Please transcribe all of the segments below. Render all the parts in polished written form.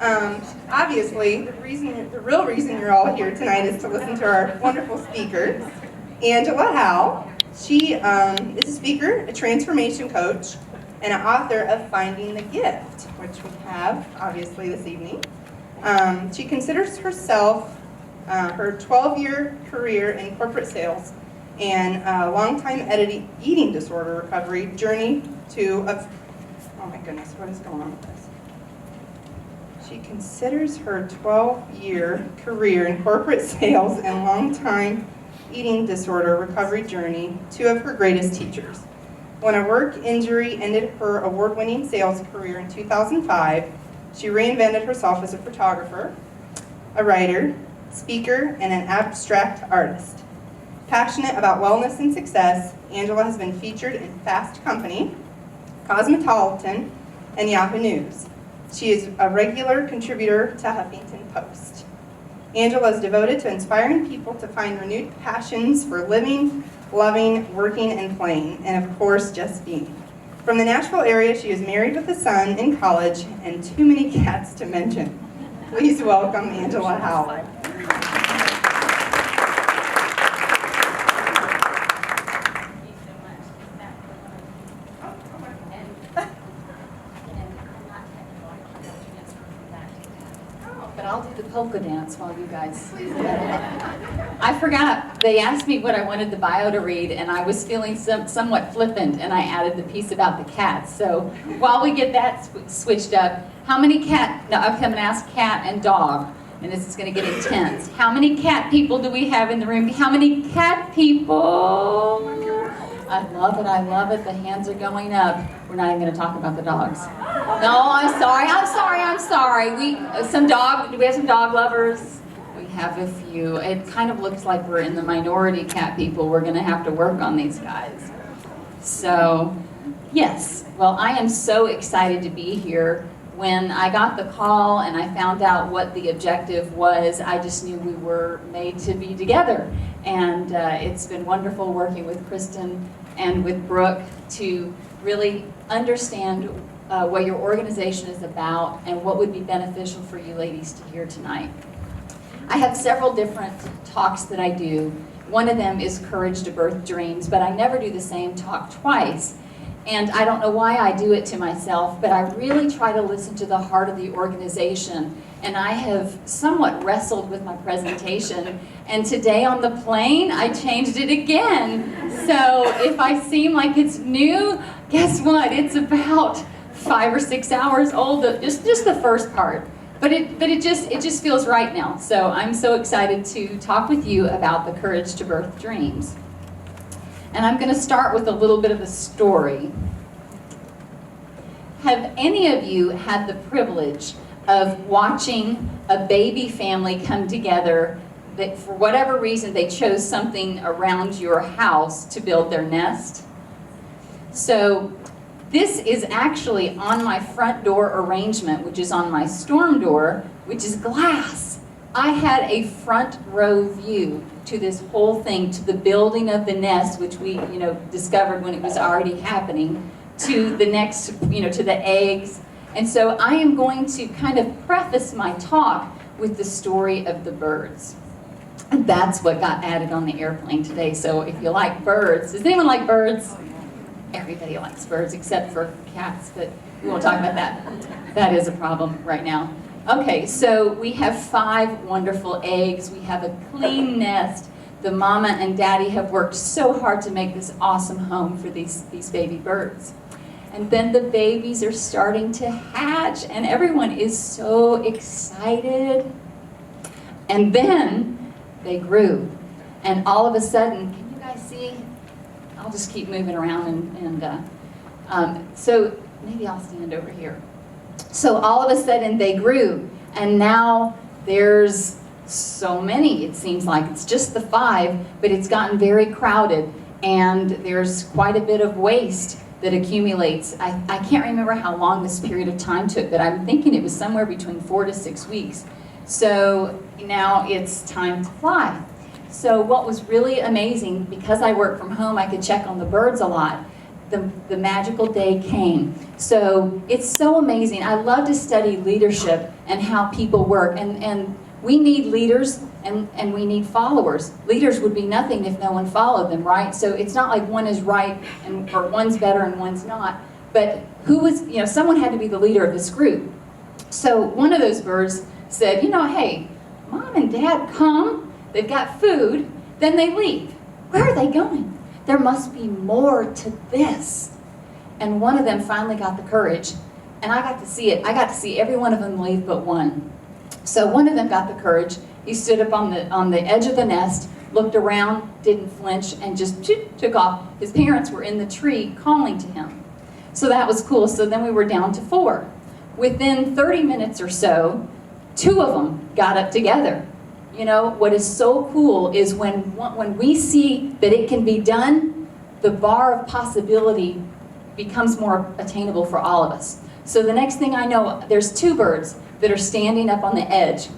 Obviously, the real reason you're all here tonight is to listen to our wonderful speakers. Angela Howe, she is a speaker, a transformation coach, and an author of Finding the Gift, which we have, obviously, this evening. She considers herself her 12-year career in corporate sales and a long-time eating disorder recovery journey to oh my goodness, what is going on with this? She considers her 12-year career in corporate sales and long-time eating disorder recovery journey two of her greatest teachers. When a work injury ended her award-winning sales career in 2005, she reinvented herself as a photographer, a writer, speaker, and an abstract artist. Passionate about wellness and success, Angela has been featured in Fast Company, Cosmopolitan, and Yahoo News. She is a regular contributor to Huffington Post. Angela is devoted to inspiring people to find renewed passions for living, loving, working, and playing, and of course, just being. From the Nashville area, she is married with a son in college and too many cats to mention. Please welcome Angela Howe. But I'll do the polka dance while you guys. I forgot. They asked me what I wanted the bio to read, and I was feeling somewhat flippant, and I added the piece about the cats. So while we get that switched up, how many cat? Now I'm going to ask cat and dog, and this is going to get intense. How many cat people do we have in the room? How many cat people? I love it. I love it. The hands are going up. We're not even going to talk about the dogs. No, I'm sorry. Do we have some dog lovers? We have a few. It kind of looks like we're in the minority, cat people. We're going to have to work on these guys. So, yes. Well, I am so excited to be here. When I got the call and I found out what the objective was, I just knew we were made to be together. And it's been wonderful working with Kristen and with Brooke to really understand what your organization is about and what would be beneficial for you ladies to hear tonight. I have several different talks that I do. One of them is Courage to Birth Dreams, but I never do the same talk twice. And I don't know why I do it to myself, but I really try to listen to the heart of the organization. And I have somewhat wrestled with my presentation. And today on the plane, I changed it again. So if I seem like it's new, guess what? It's about 5 or 6 hours old, just the first part. But it just feels right now. So I'm so excited to talk with you about the Courage to Birth Dreams. And I'm going to start with a little bit of a story. Have any of you had the privilege of watching a baby family come together that for whatever reason they chose something around your house to build their nest? So this is actually on my front door arrangement, which is on my storm door, which is glass. I had a front row view to this whole thing, to the building of the nest, which we, discovered when it was already happening, to the next, to the eggs. And so I am going to kind of preface my talk with the story of the birds. And that's what got added on the airplane today. So if you like birds, does anyone like birds? Everybody likes birds except for cats, but we won't talk about that. That is a problem right now. Okay, so we have 5 wonderful eggs. We have a clean nest. The mama and daddy have worked so hard to make this awesome home for these baby birds. And then the babies are starting to hatch, and everyone is so excited. And then they grew. And all of a sudden, can you guys see? I'll just keep moving around, so maybe I'll stand over here. So all of a sudden they grew, and now there's so many, it seems like. It's just the 5, but it's gotten very crowded, and there's quite a bit of waste that accumulates. I can't remember how long this period of time took, but I'm thinking it was somewhere between 4 to 6 weeks. So now it's time to fly. So what was really amazing, because I work from home, I could check on the birds a lot. the magical day came. So it's so amazing. I love to study leadership and how people work. And we need leaders and we need followers. Leaders would be nothing if no one followed them, right? So it's not like one is right or one's better and one's not. But someone had to be the leader of this group. So one of those birds said, hey, Mom and Dad come, they've got food, then they leave. Where are they going? There must be more to this. And one of them finally got the courage, and I got to see it. I got to see every one of them leave but one. So one of them got the courage. He stood up on the edge of the nest, looked around, didn't flinch, and just took off. His parents were in the tree calling to him. So that was cool. So then we were down to 4. Within 30 minutes or so, 2 of them got up together. What is so cool is when we see that it can be done, the bar of possibility becomes more attainable for all of us. So the next thing I know, there's 2 birds that are standing up on the edge.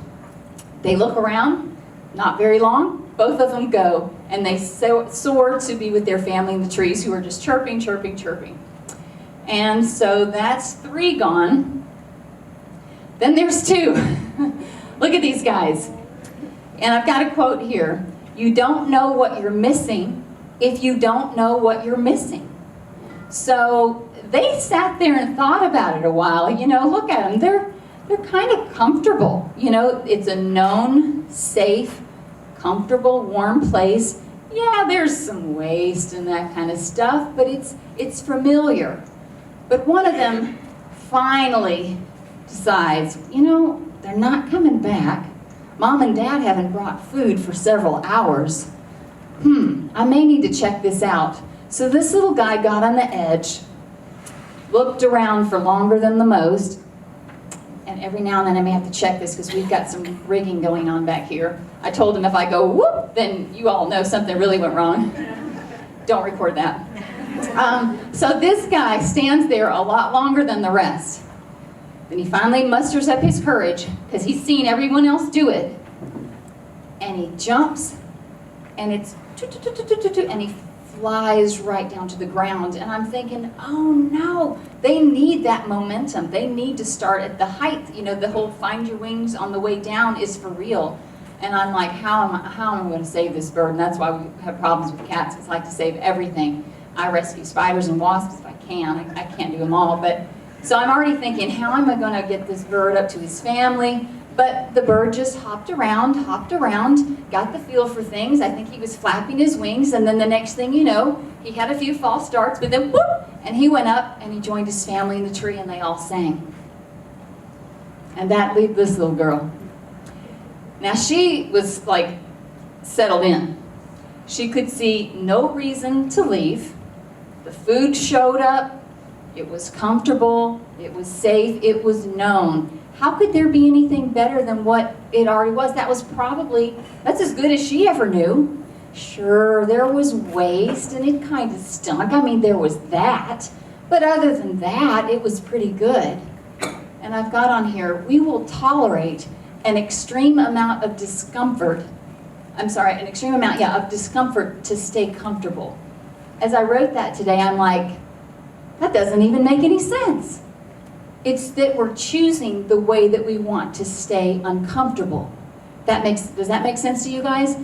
They look around, not very long, both of them go, and they soar to be with their family in the trees, who are just chirping, chirping, chirping. And so that's 3 gone. Then there's 2. Look at these guys. And I've got a quote here. You don't know what you're missing if you don't know what you're missing. So they sat there and thought about it a while. Look at them. They're kind of comfortable. It's a known, safe, comfortable, warm place. Yeah, there's some waste and that kind of stuff, but it's familiar. But one of them finally decides, they're not coming back. Mom and Dad haven't brought food for several hours. I may need to check this out. So this little guy got on the edge, looked around for longer than the most, and every now and then I may have to check this because we've got some rigging going on back here. I told him if I go whoop, then you all know something really went wrong. Don't record that. So this guy stands there a lot longer than the rest. Then he finally musters up his courage, because he's seen everyone else do it. And he jumps, and it's and he flies right down to the ground. And I'm thinking, oh no, they need that momentum. They need to start at the height. The whole find your wings on the way down is for real. And I'm like, how am I going to save this bird? And that's why we have problems with cats. It's like to save everything. I rescue spiders and wasps if I can. I can't do them all, but so I'm already thinking, how am I going to get this bird up to his family? But the bird just hopped around, got the feel for things. I think he was flapping his wings, and then the next thing you know, he had a few false starts, but then whoop, and he went up and he joined his family in the tree, and they all sang. And that lead this little girl. Now she was like settled in. She could see no reason to leave. The food showed up. It was comfortable, it was safe, it was known. How could there be anything better than what it already was? That's as good as she ever knew. Sure, there was waste and it kind of stunk. There was that. But other than that, it was pretty good. And I've got on here, we will tolerate an extreme amount of discomfort. Of discomfort to stay comfortable. As I wrote that today, I'm like, that doesn't even make any sense. It's that we're choosing the way that we want to stay uncomfortable. Does that make sense to you guys?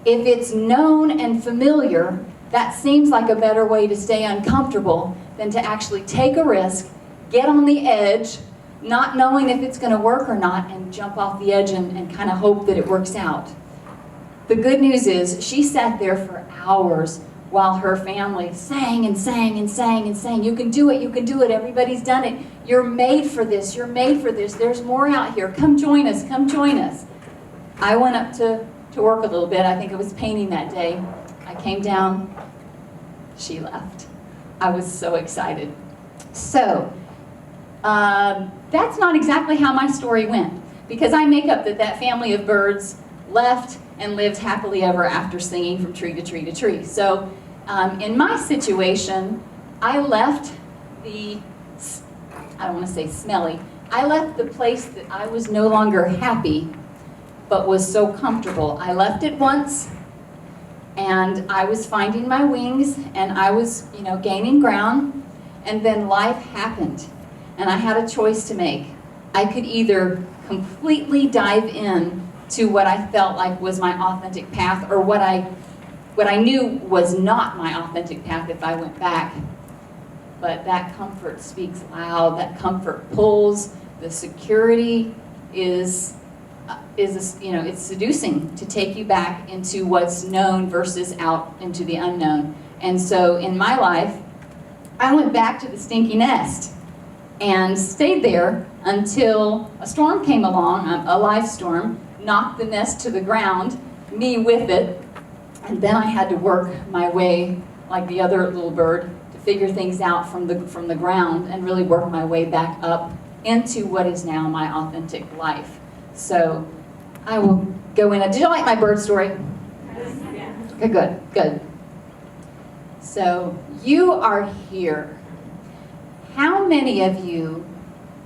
If it's known and familiar, that seems like a better way to stay uncomfortable than to actually take a risk, get on the edge, not knowing if it's going to work or not, and jump off the edge and kind of hope that it works out. The good news is she sat there for hours while her family sang and sang and sang and sang. You can do it, you can do it, everybody's done it. You're made for this, you're made for this. There's more out here. Come join us, come join us. I went up to work a little bit. I think it was painting that day. I came down, she left. I was so excited. So, that's not exactly how my story went, because I make up that family of birds left and lived happily ever after, singing from tree to tree to tree. So in my situation, I left I don't want to say smelly, I left the place that I was no longer happy, but was so comfortable. I left it once, And I was finding my wings, and I was, gaining ground, and then life happened. And I had a choice to make. I could either completely dive in to what I felt like was my authentic path, or what I knew was not my authentic path if I went back. But that comfort speaks loud, that comfort pulls, the security is it's seducing to take you back into what's known versus out into the unknown. And so in my life, I went back to the stinky nest and stayed there until a storm came along, a life storm, knocked the nest to the ground, me with it, and then I had to work my way like the other little bird to figure things out from the ground and really work my way back up into what is now my authentic life. So I will go in. Did you like my bird story? Okay, good. So you are here. How many of you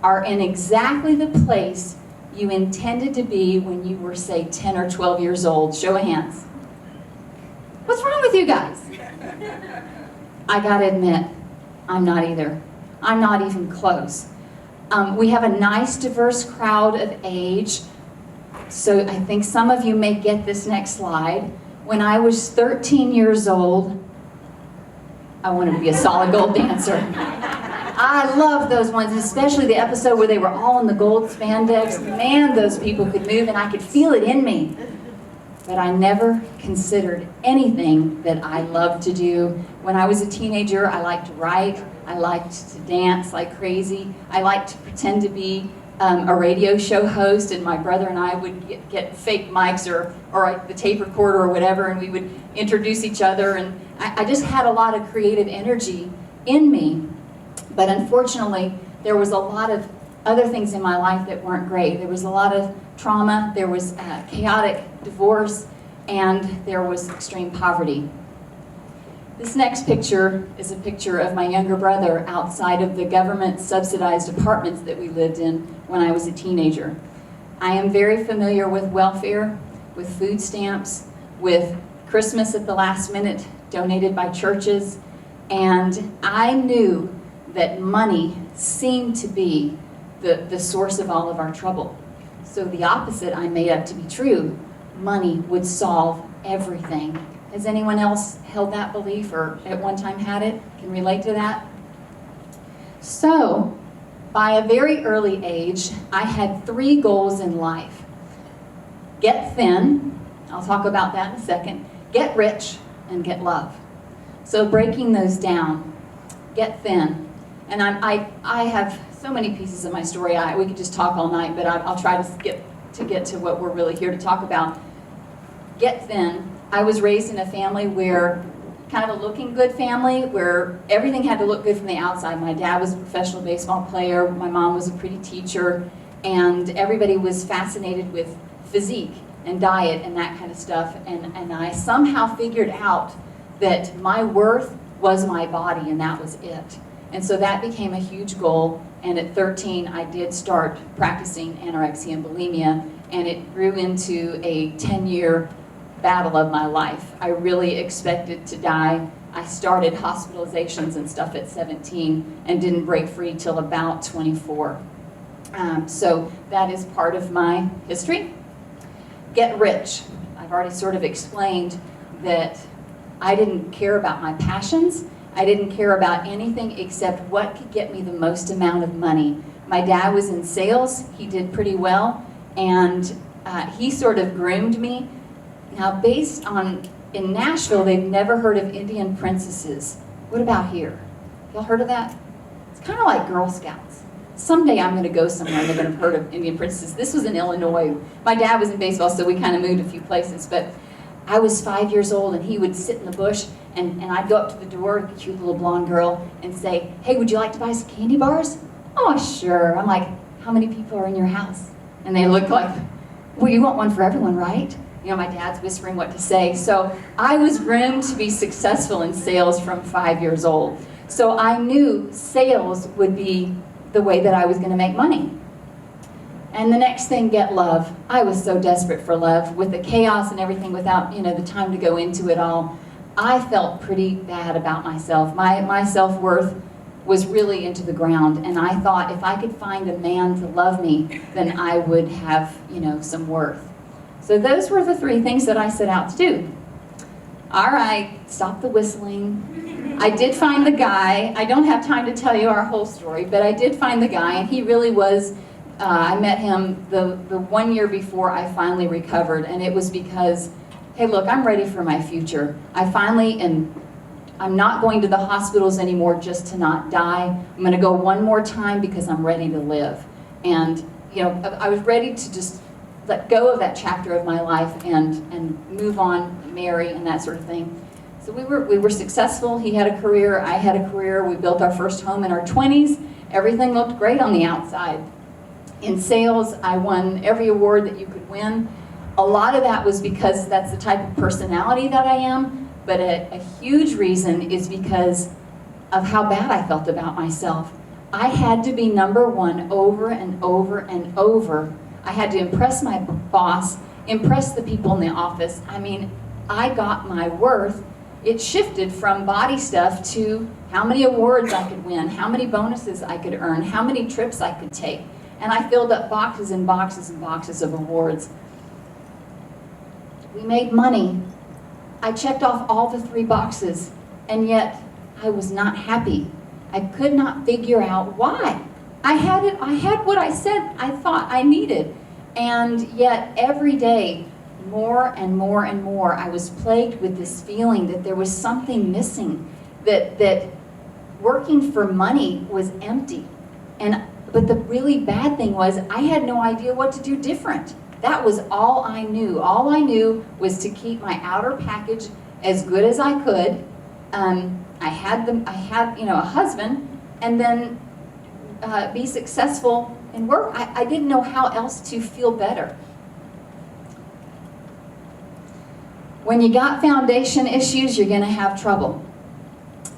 are in exactly the place you intended to be when you were, say, 10 or 12 years old? Show of hands. What's wrong with you guys? I gotta admit, I'm not either. I'm not even close. We have a nice, diverse crowd of age. So I think some of you may get this next slide. When I was 13 years old, I wanted to be a solid gold dancer. I love those ones, especially the episode where they were all in the gold spandex. Man, those people could move, and I could feel it in me. But I never considered anything that I loved to do. When I was a teenager, I liked to write. I liked to dance like crazy. I liked to pretend to be a radio show host, and my brother and I would get fake mics or like the tape recorder or whatever, and we would introduce each other. And I just had a lot of creative energy in me. But unfortunately, there was a lot of other things in my life that weren't great. There was a lot of trauma, there was chaotic divorce, and there was extreme poverty. This next picture is a picture of my younger brother outside of the government-subsidized apartments that we lived in when I was a teenager. I am very familiar with welfare, with food stamps, with Christmas at the last minute donated by churches, and I knew that money seemed to be the source of all of our trouble. So the opposite I made up to be true. Money would solve everything. Has anyone else held that belief or at one time had it? Can relate to that? So, by a very early age, I had 3 goals in life. Get thin, I'll talk about that in a second. Get rich, and get love. So breaking those down, get thin. And I have so many pieces of my story. We could just talk all night, but I'll try to get to what we're really here to talk about. Get thin. I was raised in a family where, kind of a looking good family, where everything had to look good from the outside. My dad was a professional baseball player, my mom was a pretty teacher, and everybody was fascinated with physique and diet and that kind of stuff. And I somehow figured out that my worth was my body, and that was it. And so that became a huge goal, and at 13 I did start practicing anorexia and bulimia, and it grew into a 10-year battle of my life. I really expected to die. I started hospitalizations and stuff at 17 and didn't break free till about 24. So that is part of my history. Get rich. I've already sort of explained that I didn't care about my passions. I didn't care about anything except what could get me the most amount of money. My dad was in sales. He did pretty well, and he sort of groomed me. Now, based on, in Nashville, they've never heard of Indian princesses. What about here? Y'all heard of that? It's kind of like Girl Scouts. Someday I'm going to go somewhere and they're going to have heard of Indian princesses. This was in Illinois. My dad was in baseball, so we kind of moved a few places. But I was 5 years old, and he would sit in the bush, and I'd go up to the door, cute little blonde girl, and say, "Hey, would you like to buy some candy bars?" "Oh, sure." I'm like, "How many people are in your house?" And they look like, "Well, you want one for everyone, right?" You know, my dad's whispering what to say. So I was groomed to be successful in sales from 5 years old. So I knew sales would be the way that I was going to make money. And the next thing, get love. I was so desperate for love. With the chaos and everything, without the time to go into it all, I felt pretty bad about myself. My self-worth was really into the ground, and I thought if I could find a man to love me, then I would have, some worth. So those were the 3 things that I set out to do. All right, stop the whistling. I did find the guy. I don't have time to tell you our whole story, but I did find the guy, and he really was, I met him the 1 year before I finally recovered, and it was because, hey, look, I'm ready for my future. I'm not going to the hospitals anymore just to not die. I'm going to go one more time because I'm ready to live. And, I was ready to just let go of that chapter of my life and move on, marry, and that sort of thing. So we were successful. He had a career, I had a career. We built our first home in our 20s. Everything looked great on the outside. In sales, I won every award that you could win. A lot of that was because that's the type of personality that I am, but a huge reason is because of how bad I felt about myself. I had to be number 1 over and over and over. I had to impress my boss, impress the people in the office. I mean, I got my worth. It shifted from body stuff to how many awards I could win, how many bonuses I could earn, how many trips I could take. And I filled up boxes and boxes and boxes of awards. We made money. I checked off all the 3 boxes, and yet I was not happy. I could not figure out why. I had what I said I thought I needed, and yet every day, more and more and more, I was plagued with this feeling that there was something missing, that working for money was empty. But the really bad thing was I had no idea what to do different. That was all I knew. All I knew was to keep my outer package as good as I could. I had a husband, and then be successful in work. I didn't know how else to feel better. When you got foundation issues, you're going to have trouble.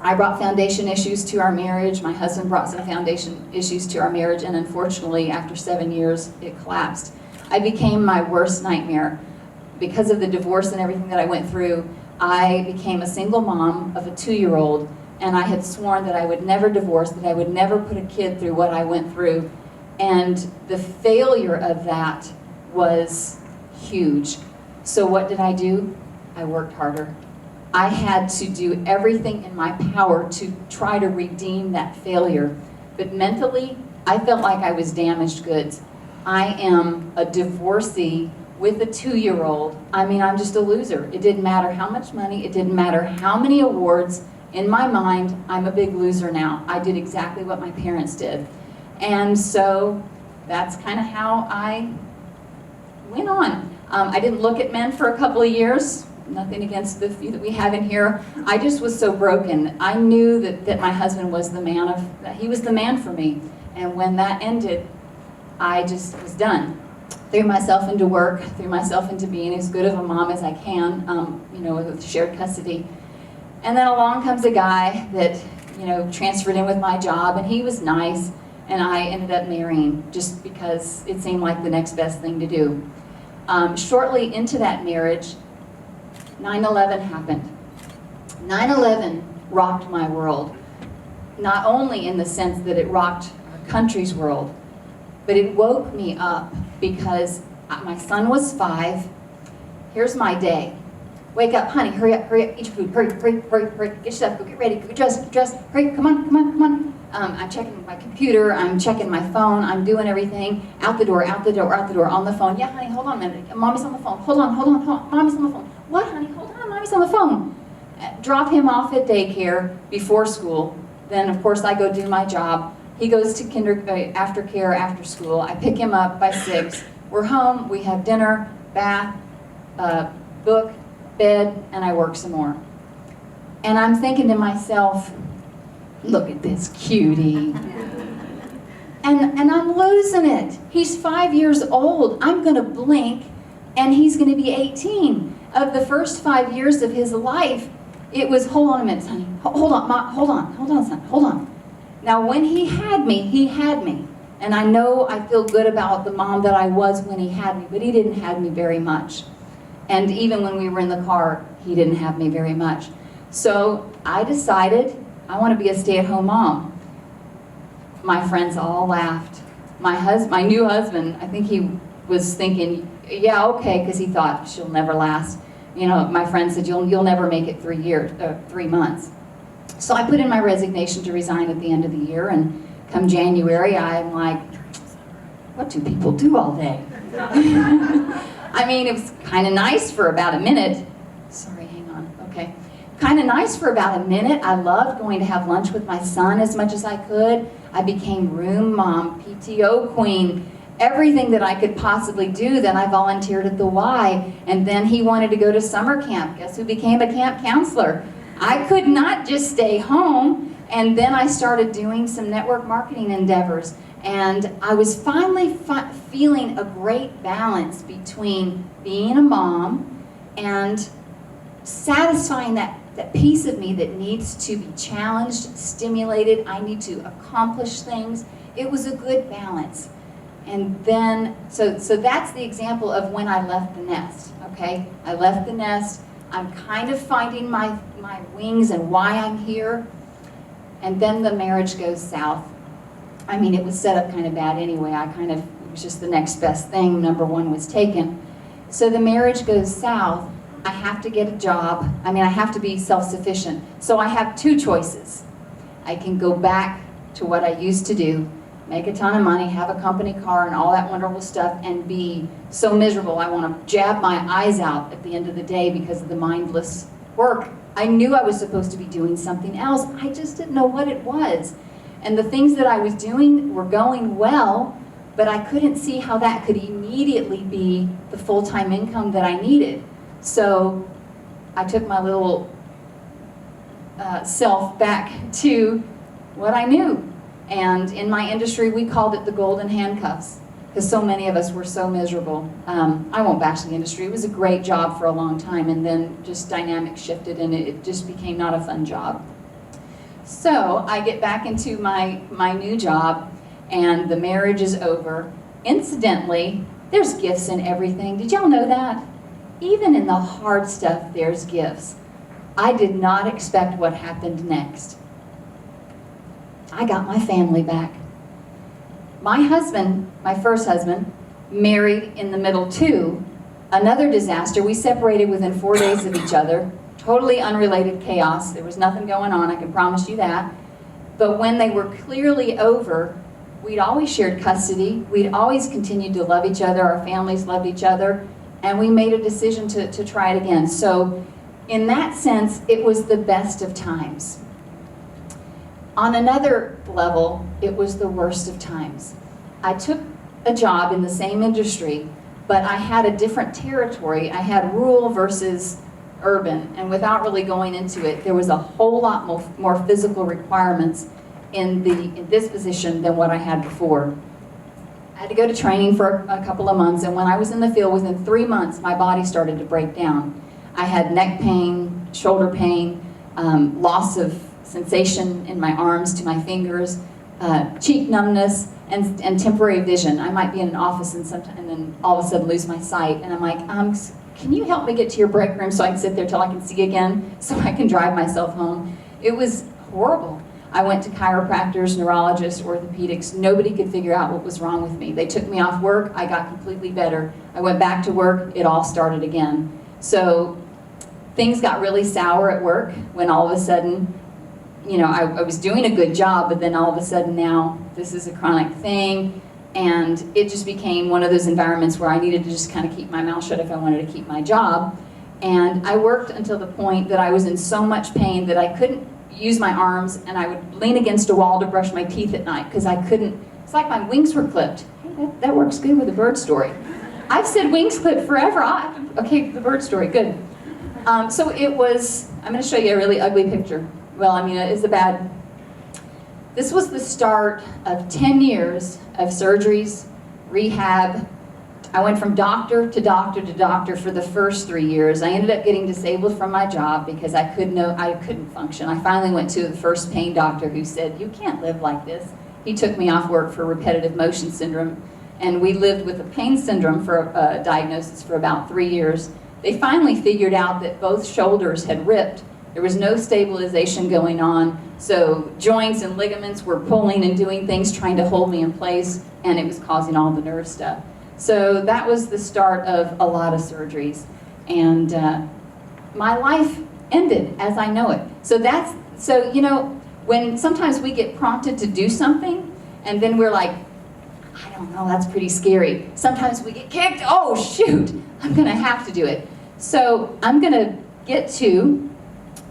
I brought foundation issues to our marriage. My husband brought some foundation issues to our marriage, and unfortunately, after 7 years, it collapsed. I became my worst nightmare. Because of the divorce and everything that I went through, I became a single mom of a 2-year-old, and I had sworn that I would never divorce, that I would never put a kid through what I went through. And the failure of that was huge. So what did I do? I worked harder. I had to do everything in my power to try to redeem that failure. But mentally, I felt like I was damaged goods. I am a divorcee with a 2-year-old. I mean, I'm just a loser. It didn't matter how much money, it didn't matter how many awards. In my mind, I'm a big loser now. I did exactly what my parents did. And so that's kind of how I went on. I didn't look at men for a couple of years. Nothing against the few that we have in here. I just was so broken. I knew that my husband was he was the man for me. And when that ended, I just was done. Threw myself into work, threw myself into being as good of a mom as I can, with shared custody. And then along comes a guy that, transferred in with my job, and he was nice, and I ended up marrying just because it seemed like the next best thing to do. Shortly into that marriage, 9/11 happened. 9/11 rocked my world, not only in the sense that it rocked our country's world, but it woke me up because my son was 5. Here's my day. Wake up, honey, hurry up, eat your food, hurry, get your stuff, go get ready, go get dressed, hurry, come on. I'm checking my computer, I'm checking my phone, I'm doing everything, out the door, on the phone. Yeah, honey, hold on a minute, mommy's on the phone, hold on, mommy's on the phone. What, honey, hold on, mommy's on the phone. Drop him off at daycare before school, then of course I go do my job. He goes to aftercare after school. I pick him up by 6. We're home, we have dinner, bath, book, bed, and I work some more. And I'm thinking to myself, look at this cutie. And I'm losing it. He's 5 years old. I'm gonna blink and he's gonna be 18. Of the first 5 years of his life, it was, hold on a minute, honey. Hold on, son, hold on. Now when he had me, And I know I feel good about the mom that I was when he had me, but he didn't have me very much. And even when we were in the car, he didn't have me very much. So I decided I want to be a stay-at-home mom. My friends all laughed. My new husband, I think he was thinking, yeah, okay, because he thought she'll never last. You know, my friend said, you'll never make it 3 months. So I put in my resignation to resign at the end of the year, and come January, I'm like, what do people do all day? I mean, it was kind of nice for about a minute. Sorry, hang on, okay. Kind of nice for about a minute. I loved going to have lunch with my son as much as I could. I became room mom, PTO queen, everything that I could possibly do. Then I volunteered at the Y, and then he wanted to go to summer camp. Guess who became a camp counselor? I could not just stay home, and then I started doing some network marketing endeavors, and I was finally feeling a great balance between being a mom and satisfying that piece of me that needs to be challenged, stimulated. I need to accomplish things. It was a good balance. And then, so that's the example of when I left the nest, okay? I left the nest. I'm kind of finding my wings and why I'm here. And then the marriage goes south. I mean, it was set up kind of bad anyway. It was just the next best thing. Number one was taken. So the marriage goes south. I have to get a job. I mean, I have to be self-sufficient. So I have two choices. I can go back to what I used to do, make a ton of money, have a company car and all that wonderful stuff, and be so miserable I want to jab my eyes out at the end of the day because of the mindless work. I knew I was supposed to be doing something else. I just didn't know what it was. And the things that I was doing were going well, but I couldn't see how that could immediately be the full-time income that I needed. So I took my little self back to what I knew. And in my industry, we called it the golden handcuffs, because so many of us were so miserable. I won't bash the industry. It was a great job for a long time, and then just dynamics shifted, and it just became not a fun job. So I get back into my new job, and the marriage is over. Incidentally, there's gifts in everything. Did y'all know that? Even in the hard stuff, there's gifts. I did not expect what happened next. I got my family back. My husband, my first husband, married in the middle to another disaster. We separated within 4 days of each other. Totally unrelated chaos. There was nothing going on, I can promise you that. But when they were clearly over, we'd always shared custody. We'd always continued to love each other. Our families loved each other. And we made a decision to try it again. So in that sense, it was the best of times. On another level, it was the worst of times. I took a job in the same industry, but I had a different territory. I had rural versus urban, and without really going into it, there was a whole lot more physical requirements in this position than what I had before. I had to go to training for a couple of months, and when I was in the field, within 3 months, my body started to break down. I had neck pain, shoulder pain, loss of sensation in my arms to my fingers, cheek numbness, and temporary vision. I might be in an office and then all of a sudden lose my sight, and I'm like, can you help me get to your break room so I can sit there till I can see again, so I can drive myself home? It was horrible. I went to chiropractors, neurologists, orthopedics. Nobody could figure out what was wrong with me. They took me off work. I got completely better. I went back to work. It all started again. So things got really sour at work when all of a sudden, you know, I was doing a good job, but then all of a sudden now this is a chronic thing. And it just became one of those environments where I needed to just kind of keep my mouth shut if I wanted to keep my job. And I worked until the point that I was in so much pain that I couldn't use my arms, and I would lean against a wall to brush my teeth at night because I couldn't. It's like my wings were clipped. Hey, that works good with a bird story. I've said wings clipped forever. Okay, the bird story, good. So it was, I'm going to show you a really ugly picture. Well, I mean, it's a bad. This was the start of 10 years of surgeries, rehab. I went from doctor to doctor to doctor for the first 3 years. I ended up getting disabled from my job because I couldn't function. I finally went to the first pain doctor who said, "You can't live like this. He took me off work for repetitive motion syndrome, and we lived with a pain syndrome for diagnosis for about 3 years. They finally figured out that both shoulders had ripped. There was no stabilization going on, so joints and ligaments were pulling and doing things, trying to hold me in place, and it was causing all the nerve stuff. So that was the start of a lot of surgeries, and my life ended as I know it. So you know, when sometimes we get prompted to do something, and then we're like, I don't know, that's pretty scary. Sometimes we get kicked, oh shoot, I'm gonna have to do it. So I'm gonna get to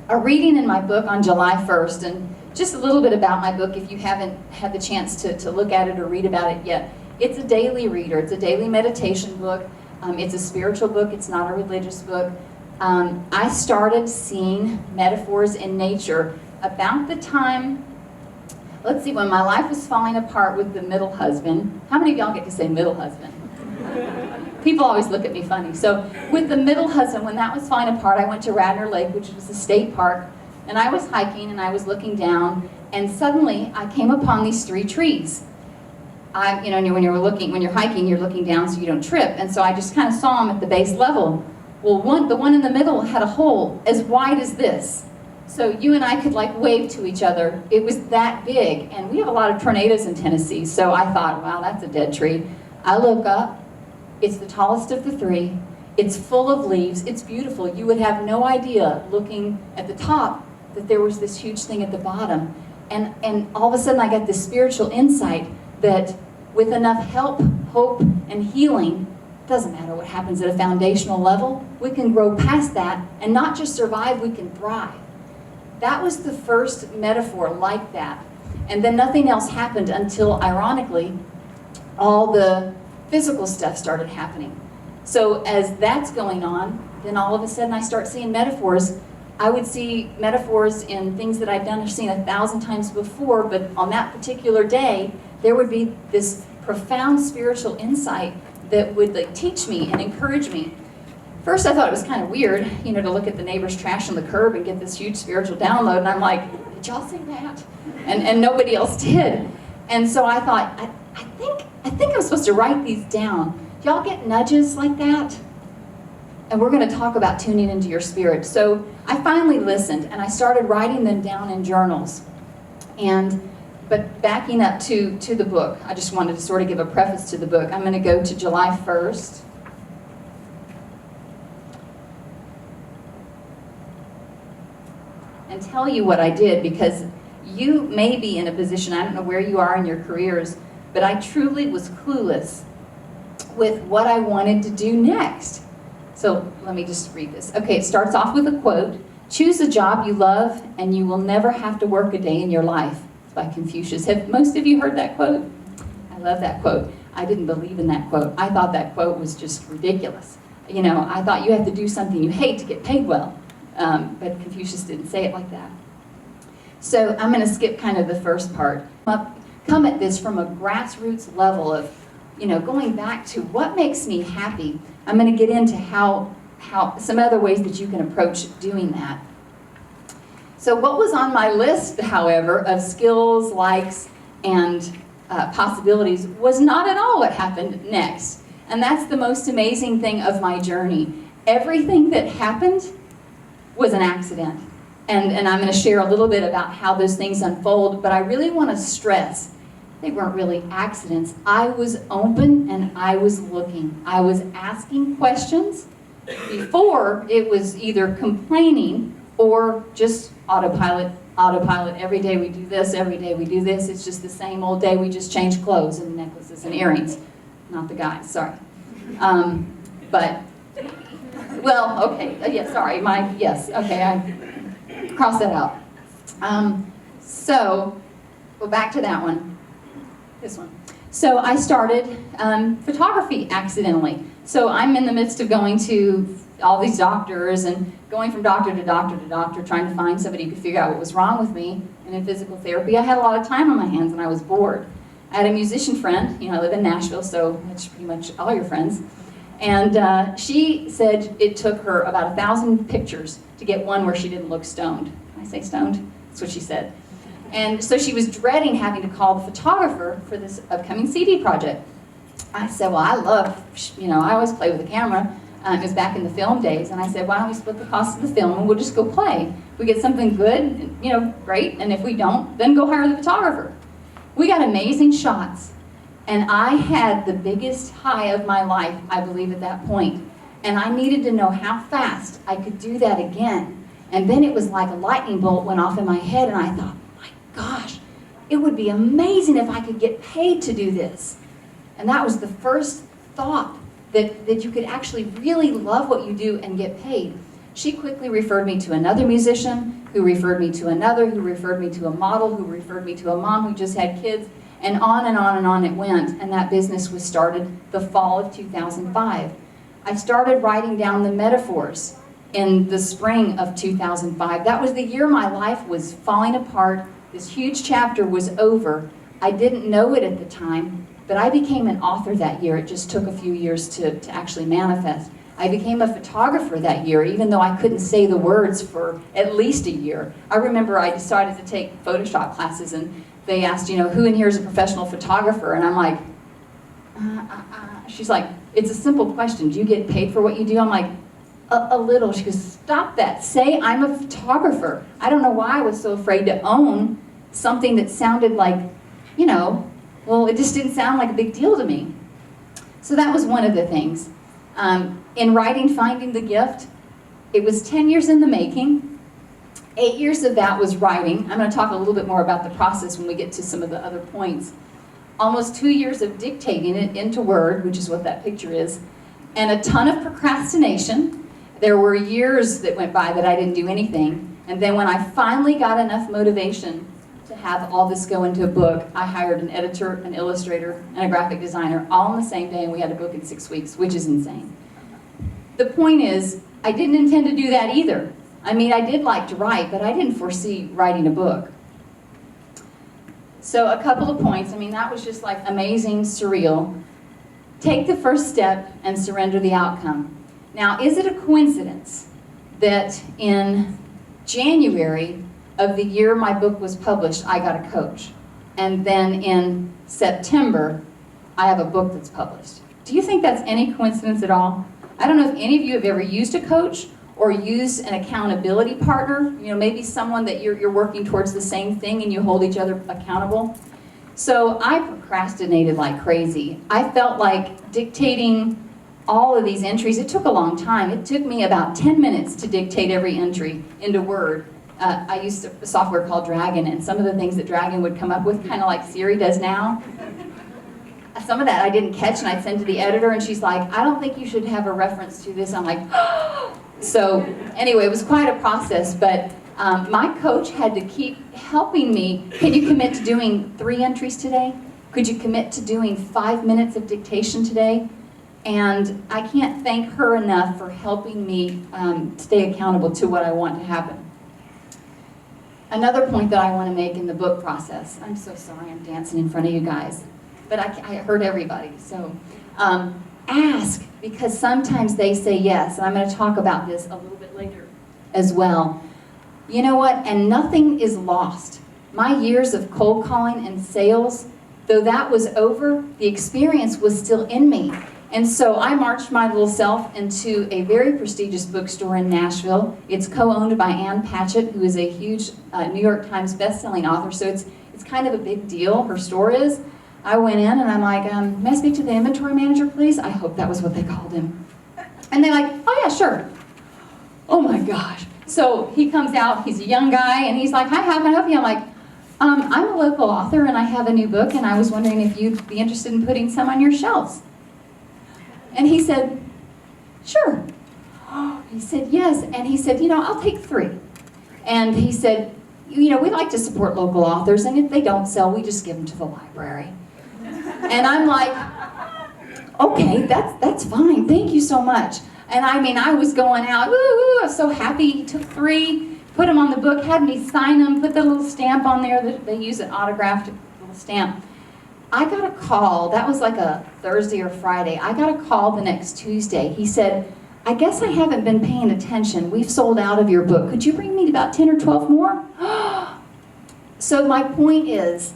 a reading in my book on July 1st, and just a little bit about my book if you haven't had the chance to look at it or read about it yet. It's a daily reader, it's a daily meditation book, it's a spiritual book, it's not a religious book. I started seeing metaphors in nature about the time, let's see, when my life was falling apart with the middle husband. How many of y'all get to say middle husband? People always look at me funny. So with the middle husband, when that was falling apart, I went to Radnor Lake, which was a state park, and I was hiking and I was looking down, and suddenly I came upon these 3 trees. You know, when you're hiking, you're looking down so you don't trip, and so I just kind of saw them at the base level. Well, the one in the middle had a hole as wide as this. So you and I could like wave to each other. It was that big, and we have a lot of tornadoes in Tennessee, so I thought, wow, that's a dead tree. I look up, it's the tallest of the 3, it's full of leaves, it's beautiful. You would have no idea looking at the top that there was this huge thing at the bottom. And all of a sudden I got this spiritual insight that with enough help, hope, and healing, doesn't matter what happens at a foundational level, we can grow past that and not just survive, we can thrive. That was the first metaphor like that. And then nothing else happened until, ironically, all the physical stuff started happening. So as that's going on, then all of a sudden I start seeing metaphors. I would see metaphors in things that I'd done or seen 1,000 times before, but on that particular day, there would be this profound spiritual insight that would like teach me and encourage me. First, I thought it was kind of weird, you know, to look at the neighbor's trash on the curb and get this huge spiritual download, and I'm like, did y'all see that? And nobody else did. And so I thought, I think I'm supposed to write these down. Do y'all get nudges like that? And we're going to talk about tuning into your spirit. So I finally listened, and I started writing them down in journals. But backing up to the book, I just wanted to sort of give a preface to the book. I'm going to go to July 1st. And tell you what I did, because you may be in a position, I don't know where you are in your careers, but I truly was clueless with what I wanted to do next. So let me just read this. Okay, it starts off with a quote. Choose a job you love and you will never have to work a day in your life. It's by Confucius. Have most of you heard that quote? I love that quote. I didn't believe in that quote. I thought that quote was just ridiculous. You know, I thought you have to do something you hate to get paid well. But Confucius didn't say it like that. So I'm going to skip kind of the first part. Come at this from a grassroots level of, you know, going back to what makes me happy. I'm going to get into how some other ways that you can approach doing that. So what was on my list, however, of skills, likes, and possibilities was not at all what happened next. And that's the most amazing thing of my journey. Everything that happened was an accident. And I'm going to share a little bit about how those things unfold, but I really want to stress they weren't really accidents. I was open and I was looking. I was asking questions. Before, it was either complaining or just autopilot. Every day we do this, every day we do this. It's just the same old day. We just change clothes and necklaces and earrings. Not the guys, sorry. But, well, okay, yeah, sorry, yes, okay, I crossed that out. So, go back to that one. This one. So I started photography accidentally. So I'm in the midst of going to all these doctors and going from doctor to doctor to doctor, trying to find somebody who could figure out what was wrong with me. And in physical therapy, I had a lot of time on my hands and I was bored. I had a musician friend, you know, I live in Nashville, so that's pretty much all your friends. And she said it took her about 1,000 pictures to get one where she didn't look stoned. Can I say stoned? That's what she said. And so she was dreading having to call the photographer for this upcoming CD project. I said, well, I love, I always play with the camera. It was back in the film days. And I said, why don't we split the cost of the film and we'll just go play. If we get something good, great. And if we don't, then go hire the photographer. We got amazing shots. And I had the biggest high of my life, I believe, at that point. And I needed to know how fast I could do that again. And then it was like a lightning bolt went off in my head, and I thought, my gosh, it would be amazing if I could get paid to do this. And that was the first thought, that you could actually really love what you do and get paid. She quickly referred me to another musician, who referred me to another, who referred me to a model, who referred me to a mom who just had kids, and on and on and on it went. And that business was started the fall of 2005. I started writing down the metaphors in the spring of 2005. That was the year my life was falling apart. This huge chapter was over. I didn't know it at the time, but I became an author that year. It just took a few years to actually manifest. I became a photographer that year, even though I couldn't say the words for at least a year. I remember I decided to take Photoshop classes, and they asked, who in here is a professional photographer? And I'm like, she's like, it's a simple question. Do you get paid for what you do? I'm like, a little. She goes, stop that. Say I'm a photographer. I don't know why I was so afraid to own something that sounded like, well, it just didn't sound like a big deal to me. So that was one of the things. In writing Finding the Gift, it was 10 years in the making. 8 years of that was writing. I'm going to talk a little bit more about the process when we get to some of the other points. Almost 2 years of dictating it into Word, which is what that picture is, and a ton of procrastination. There were years that went by that I didn't do anything. And then when I finally got enough motivation to have all this go into a book, I hired an editor, an illustrator, and a graphic designer all in the same day, and we had a book in 6 weeks, which is insane. The point is, I didn't intend to do that either. I mean, I did like to write, but I didn't foresee writing a book. So a couple of points. I mean, that was just like amazing, surreal. Take the first step and surrender the outcome. Now, is it a coincidence that in January of the year my book was published, I got a coach? And then in September, I have a book that's published. Do you think that's any coincidence at all? I don't know if any of you have ever used a coach or used an accountability partner, maybe someone that you're working towards the same thing and you hold each other accountable. So I procrastinated like crazy. I felt like dictating all of these entries, it took a long time. It took me about 10 minutes to dictate every entry into Word. I used a software called Dragon, and some of the things that Dragon would come up with, kind of like Siri does now, some of that I didn't catch, and I'd send to the editor, and she's like, I don't think you should have a reference to this. I'm like, oh! So anyway, it was quite a process, but my coach had to keep helping me. Can you commit to doing 3 entries today? Could you commit to doing 5 minutes of dictation today? And I can't thank her enough for helping me stay accountable to what I want to happen. Another point that I want to make in the book process, I'm so sorry I'm dancing in front of you guys, but I heard everybody. So ask, because sometimes they say yes, and I'm going to talk about this a little bit later as well. You know what? And nothing is lost. My years of cold calling and sales, though that was over, the experience was still in me. And so I marched my little self into a very prestigious bookstore in Nashville. It's co-owned by Ann Patchett, who is a huge New York Times best-selling author, so it's kind of a big deal, her store is. I went in and I'm like, may I speak to the inventory manager, please? I hope that was what they called him. And they're like, oh yeah, sure. Oh my gosh. So he comes out, he's a young guy, and he's like, hi, how can I help you? I'm like, I'm a local author and I have a new book, and I was wondering if you'd be interested in putting some on your shelves. And he said, sure. He said, yes. And he said, I'll take 3. And he said, we like to support local authors, and if they don't sell, we just give them to the library. And I'm like, okay, that's fine. Thank you so much. And I mean, I was going out, I was so happy. He took 3, put them on the book, had me sign them, put the little stamp on there that they use, an autographed little stamp. I got a call, that was like a Thursday or Friday. I got a call the next Tuesday. He said, I guess I haven't been paying attention. We've sold out of your book. Could you bring me about 10 or 12 more? So my point is,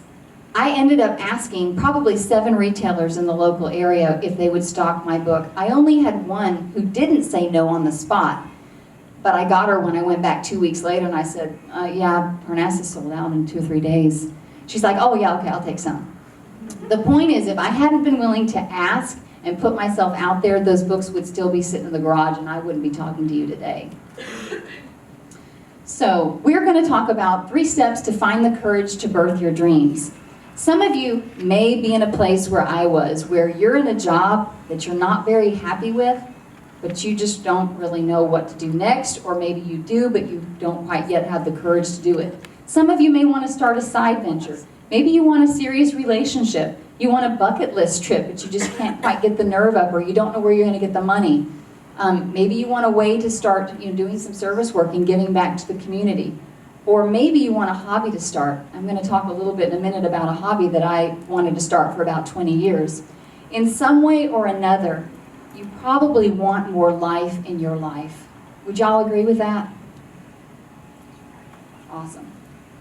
I ended up asking probably 7 retailers in the local area if they would stock my book. I only had one who didn't say no on the spot, but I got her when I went back 2 weeks later and I said, yeah, Parnassus sold out in 2 or 3 days. She's like, oh yeah, okay, I'll take some. The point is, if I hadn't been willing to ask and put myself out there, those books would still be sitting in the garage and I wouldn't be talking to you today. So we're going to talk about 3 steps to find the courage to birth your dreams. Some of you may be in a place where I was, where you're in a job that you're not very happy with, but you just don't really know what to do next, or maybe you do, but you don't quite yet have the courage to do it. Some of you may want to start a side venture. Maybe you want a serious relationship. You want a bucket list trip, but you just can't quite get the nerve up, or you don't know where you're going to get the money. Maybe you want a way to start doing some service work and giving back to the community. Or maybe you want a hobby to start. I'm going to talk a little bit in a minute about a hobby that I wanted to start for about 20 years. In some way or another, you probably want more life in your life. Would y'all agree with that? Awesome.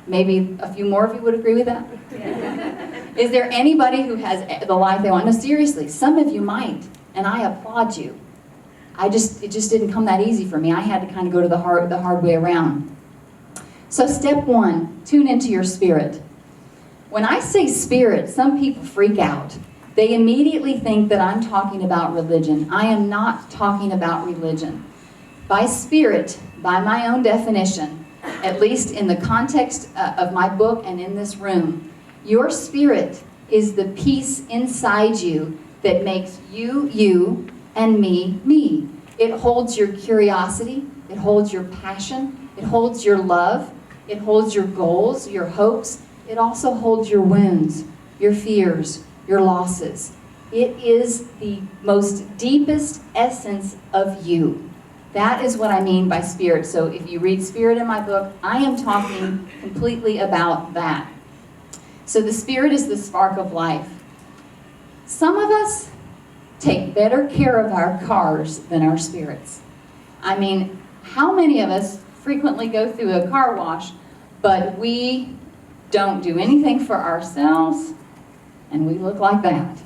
Maybe a few more of you would agree with that? Is there anybody who has the life they want? No, seriously, some of you might, and I applaud you. It just didn't come that easy for me. I had to kind of go to the hard way around. So step 1, tune into your spirit. When I say spirit, some people freak out. They immediately think that I'm talking about religion. I am not talking about religion. By spirit, by my own definition, at least in the context of my book and in this room, your spirit is the piece inside you that makes you, you, and me, me. It holds your curiosity, it holds your passion, it holds your love, it holds your goals, your hopes. It also holds your wounds, your fears, your losses. It is the most deepest essence of you. That is what I mean by spirit. So if you read Spirit in my book, I am talking completely about that. So the spirit is the spark of life. Some of us take better care of our cars than our spirits. I mean, how many of us frequently go through a car wash, but we don't do anything for ourselves, and we look like that?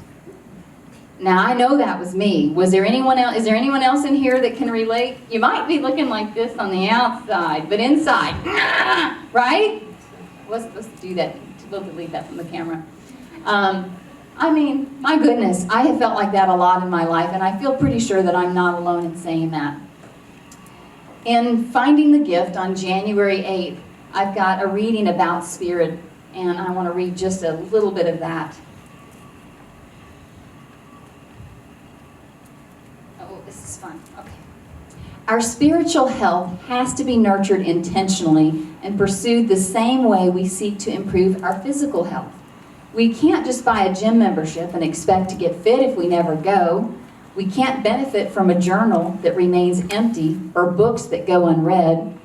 Now, I know that was me. Was there anyone else? Is there anyone else in here that can relate? You might be looking like this on the outside, but inside, right? I wasn't supposed to do that. We'll delete that from the camera. I mean, my goodness, I have felt like that a lot in my life, and I feel pretty sure that I'm not alone in saying that. In Finding the Gift on January 8th, I've got a reading about spirit, and I want to read just a little bit of that. Oh, this is fun. Okay. Our spiritual health has to be nurtured intentionally and pursued the same way we seek to improve our physical health. We can't just buy a gym membership and expect to get fit if we never go. We can't benefit from a journal that remains empty or books that go unread.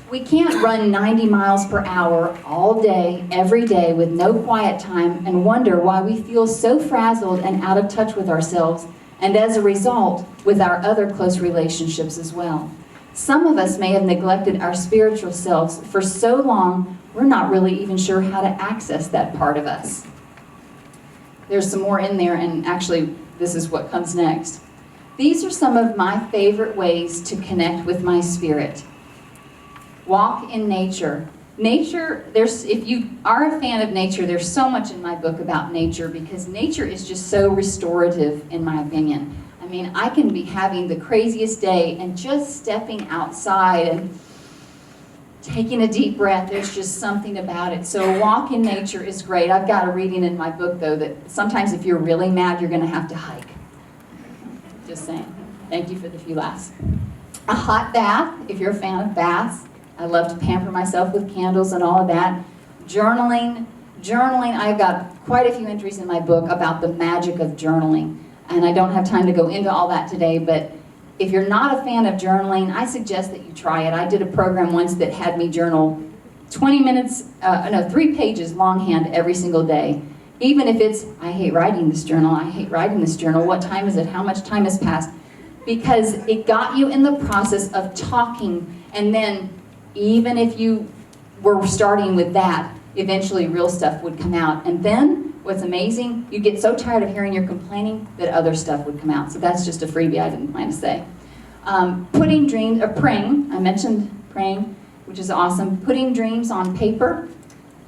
We can't run 90 miles per hour all day, every day, with no quiet time and wonder why we feel so frazzled and out of touch with ourselves, and as a result, with our other close relationships as well. Some of us may have neglected our spiritual selves for so long, we're not really even sure how to access that part of us. There's some more in there, and actually, this is what comes next. These are some of my favorite ways to connect with my spirit. Walk in nature. Nature, if you are a fan of nature, there's so much in my book about nature, because nature is just so restorative, in my opinion. I mean, I can be having the craziest day and just stepping outside and taking a deep breath, there's just something about it. So a walk in nature is great. I've got a reading in my book, though, that sometimes if you're really mad, you're going to have to hike. Just saying. Thank you for the few laughs. A hot bath, if you're a fan of baths. I love to pamper myself with candles and all of that. Journaling, I've got quite a few entries in my book about the magic of journaling. And I don't have time to go into all that today, but if you're not a fan of journaling, I suggest that you try it. I did a program once that had me journal 3 pages longhand every single day. Even if it's, I hate writing this journal, what time is it, how much time has passed? Because it got you in the process of talking and then Even if you were starting with that, eventually real stuff would come out. And then, what's amazing, you get so tired of hearing your complaining that other stuff would come out. So that's just a freebie I didn't plan to say. Putting dreams, or praying, I mentioned praying, which is awesome. Putting dreams on paper,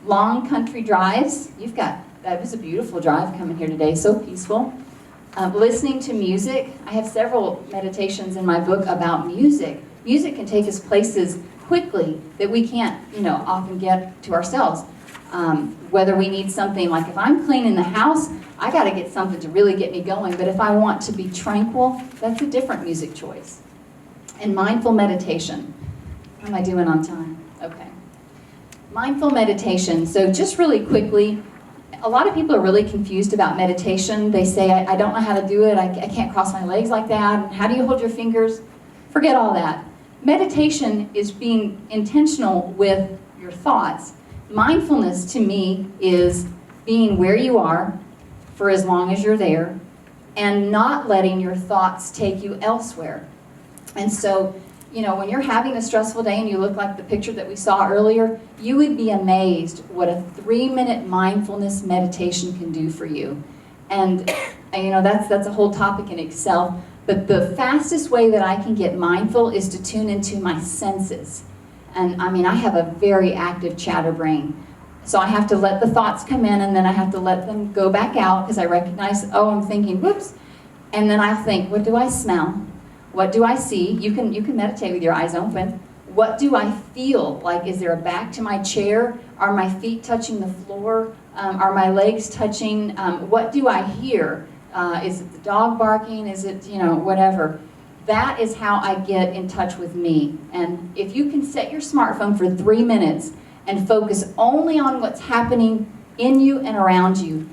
long country drives. That was a beautiful drive coming here today, so peaceful. Listening to music. I have several meditations in my book about music. Music can take us places quickly that we can't, often get to ourselves. Whether we need something, like if I'm cleaning the house, I got to get something to really get me going. But if I want to be tranquil, that's a different music choice. And mindful meditation. How am I doing on time? Okay. Mindful meditation. So just really quickly, a lot of people are really confused about meditation. They say, I don't know how to do it. I can't cross my legs like that. How do you hold your fingers? Forget all that. Meditation is being intentional with your thoughts. Mindfulness to me is being where you are for as long as you're there and not letting your thoughts take you elsewhere. And so, when you're having a stressful day and you look like the picture that we saw earlier, you would be amazed what a 3-minute mindfulness meditation can do for you. And that's a whole topic in itself. But the fastest way that I can get mindful is to tune into my senses. And I have a very active chatter brain. So I have to let the thoughts come in, and then I have to let them go back out because I recognize, I'm thinking, whoops. And then I'll think, what do I smell? What do I see? You can meditate with your eyes open. What do I feel? Like, is there a back to my chair? Are my feet touching the floor? Are my legs touching? What do I hear? Is it the dog barking? Is it, whatever? That is how I get in touch with me. And if you can set your smartphone for 3 minutes and focus only on what's happening in you and around you,